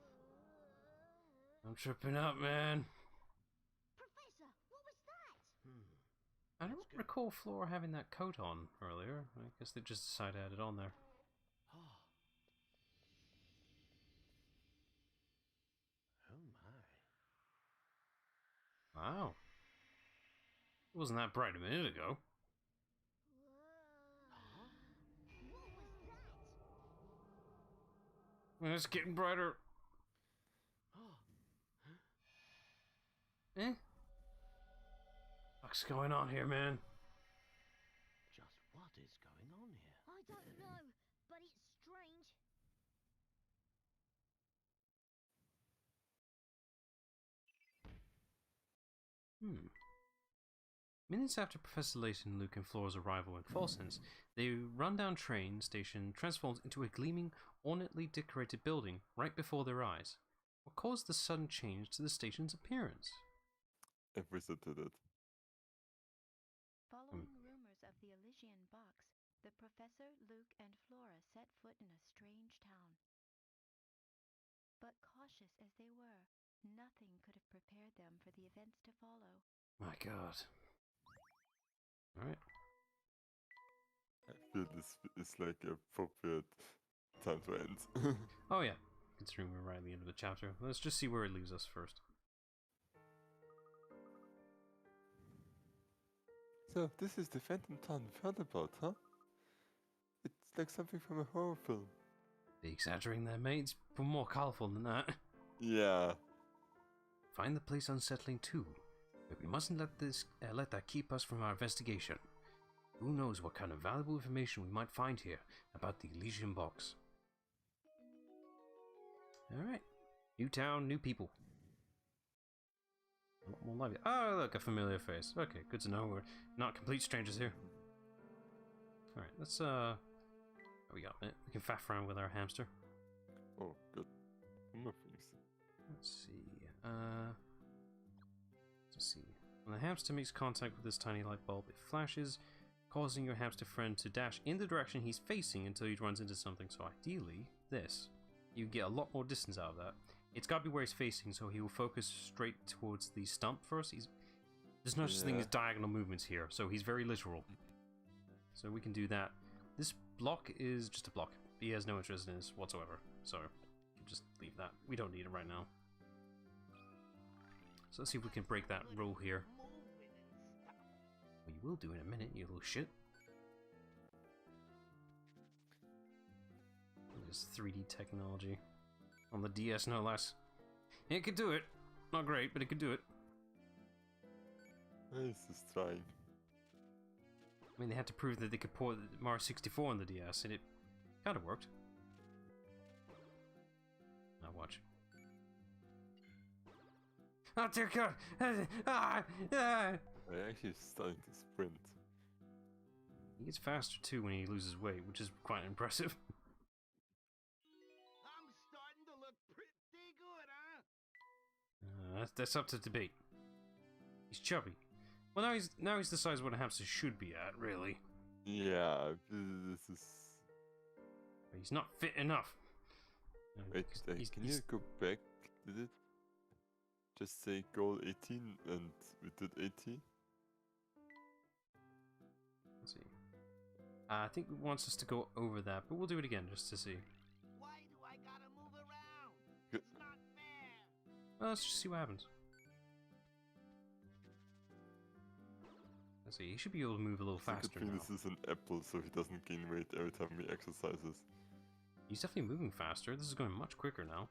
I'm tripping up, man. Professor, what was that? I don't That's good. recall Flora having that coat on earlier. I guess they just decided to add it on there. Oh. Oh my. Wow. It wasn't that bright a minute ago. Whoa. What was that? Well, it's getting brighter. Oh. Eh? What's going on here, man? Just what is going on here? I don't know, but it's strange. Minutes after Professor Layton, Luke, and Flora's arrival in Fawson's, the rundown train station transforms into a gleaming, ornately decorated building right before their eyes. What caused the sudden change to the station's appearance? I visited it. Following rumors of the Elysian box, the Professor, Luke, and Flora set foot in a strange town. But cautious as they were, nothing could have prepared them for the events to follow. My god. Alright. I feel this is like appropriate time to end. Oh yeah, considering we're right at the end of the chapter. Let's just see where it leaves us first. So, this is the phantom town we've heard about, huh? It's like something from a horror film. They exaggerating there, mate. It's more colourful than that. Yeah. Find the place unsettling too, but we mustn't let that keep us from our investigation. Who knows what kind of valuable information we might find here about the Elysian box. Alright. New town, new people. A lot more lively. Oh, look, a familiar face. Okay, good to know we're not complete strangers here. Alright, let's, what we got, mate? We can faff around with our hamster. Oh, good. More things. Let's see. Let's see. When the hamster makes contact with this tiny light bulb, it flashes, causing your hamster friend to dash in the direction he's facing until he runs into something. So ideally, this. You get a lot more distance out of that. It's got to be where he's facing, so he will focus straight towards the stump first. There's no such thing as diagonal movements here, so he's very literal. So we can do that. This block is just a block. He has no interest in this whatsoever, so just leave that. We don't need it right now. So let's see if we can break that rule here. Well, you will do in a minute, you little shit. This 3D technology. On the DS, no less. It could do it. Not great, but it could do it. Nice is trying. I mean, they had to prove that they could port Mario 64 on the DS, and it kind of worked. Now watch. Oh dear God! I actually starting to sprint. He gets faster too when he loses weight, which is quite impressive. I'm starting to look pretty good, huh? That's up to debate. He's chubby. Well, now he's the size what a hamster should be at, really. Yeah, this is. But he's not fit enough. Wait, He's- can he's- you go back? Did it just say goal 18 and we did 80? Let's see. I think it wants us to go over that, but we'll do it again just to see. Why do I gotta move around? Good. It's not fair. Well, let's just see what happens. Let's see, he should be able to move a little The good faster thing now. this is an apple, so he doesn't gain weight every time he exercises. He's definitely moving faster. This is going much quicker now.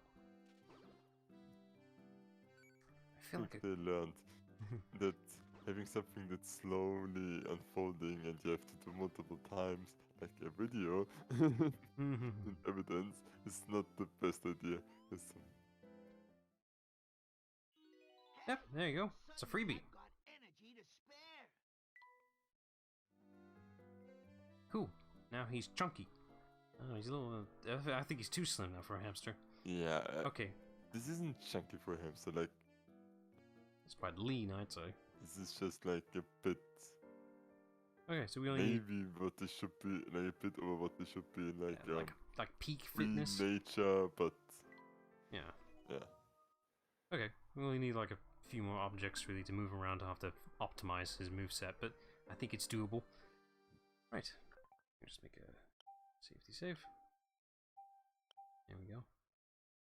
I feel like They learned that having something that's slowly unfolding and you have to do multiple times, like a video, and evidence, is not the best idea. It's, Yep, there you go. It's a freebie. I've got energy to spare. Cool. Now he's chunky. Oh, he's a little. I think he's too slim now for a hamster. yeah, Okay, this isn't chunky for him, so like, it's quite lean, I'd say. this is just like a bit, Okay, so we only need maybe what they should be, like a bit over what they should be, like, yeah, like peak free fitness. nature, but Yeah. yeah. Okay, we only need like a few more objects really to move around. I'll have to optimize his moveset, but I think it's doable. Right. Just make a safety save. There we go.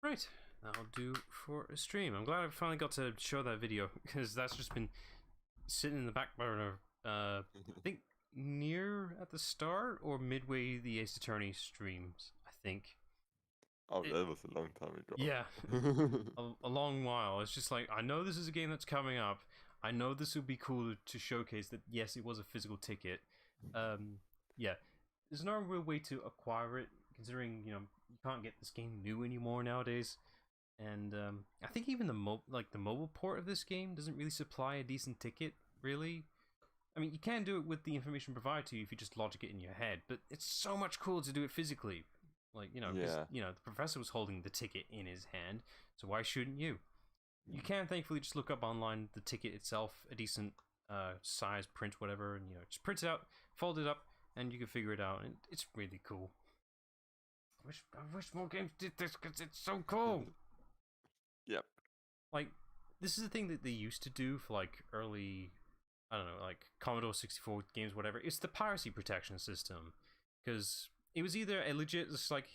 Right. That'll do for a stream. I'm glad I finally got to show that video because that's just been sitting in the back burner. I think near at the start or midway the Ace Attorney streams. I think. Oh, that was a long time ago. Yeah, a long while. It's just like, I know this is a game that's coming up. I know this would be cool to showcase that, yes, it was a physical ticket. Yeah, there's no real way to acquire it, considering, you know, you can't get this game new anymore nowadays. And I think even the mobile port of this game doesn't really supply a decent ticket, really. I mean, you can do it with the information provided to you if you just logic it in your head, but it's so much cooler to do it physically. Like, you know, 'cause, Yeah. you know, the professor was holding the ticket in his hand, so why shouldn't you? You can thankfully just look up online the ticket itself, a decent size, print, whatever, and, you know, just print it out, fold it up, and you can figure it out, and it's really cool. I wish more games did this, because it's so cool! Yep. Like, this is the thing that they used to do for, like, early, I don't know, like, Commodore 64 games, whatever. It's the piracy protection system, because it was either a legit, just like,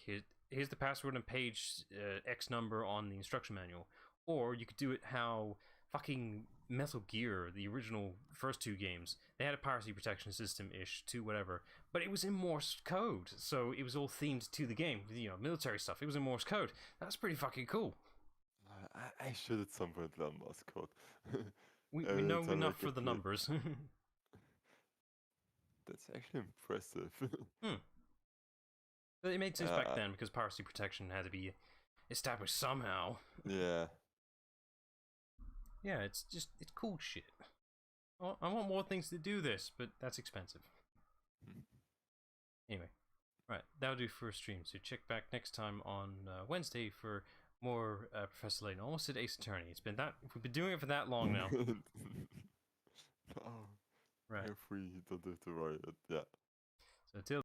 here's the password and page X number on the instruction manual, or you could do it how fucking Metal Gear, the original first two games, they had a piracy protection system-ish to whatever, but it was in Morse code, so it was all themed to the game, you know, military stuff. It was in Morse code. That's pretty fucking cool. I should at some point learn Morse code. We Every know time I enough get for the play- numbers. That's actually impressive. But it made sense back Uh, then because piracy protection had to be established somehow. Yeah. Yeah, it's cool shit. I want more things to do this, but that's expensive. Anyway, right, that'll do for a stream. So check back next time on Wednesday for more Professor Layton. Almost said Ace Attorney. We've been doing it for that long now. Oh, Right. if we don't have to worry. Yeah. So till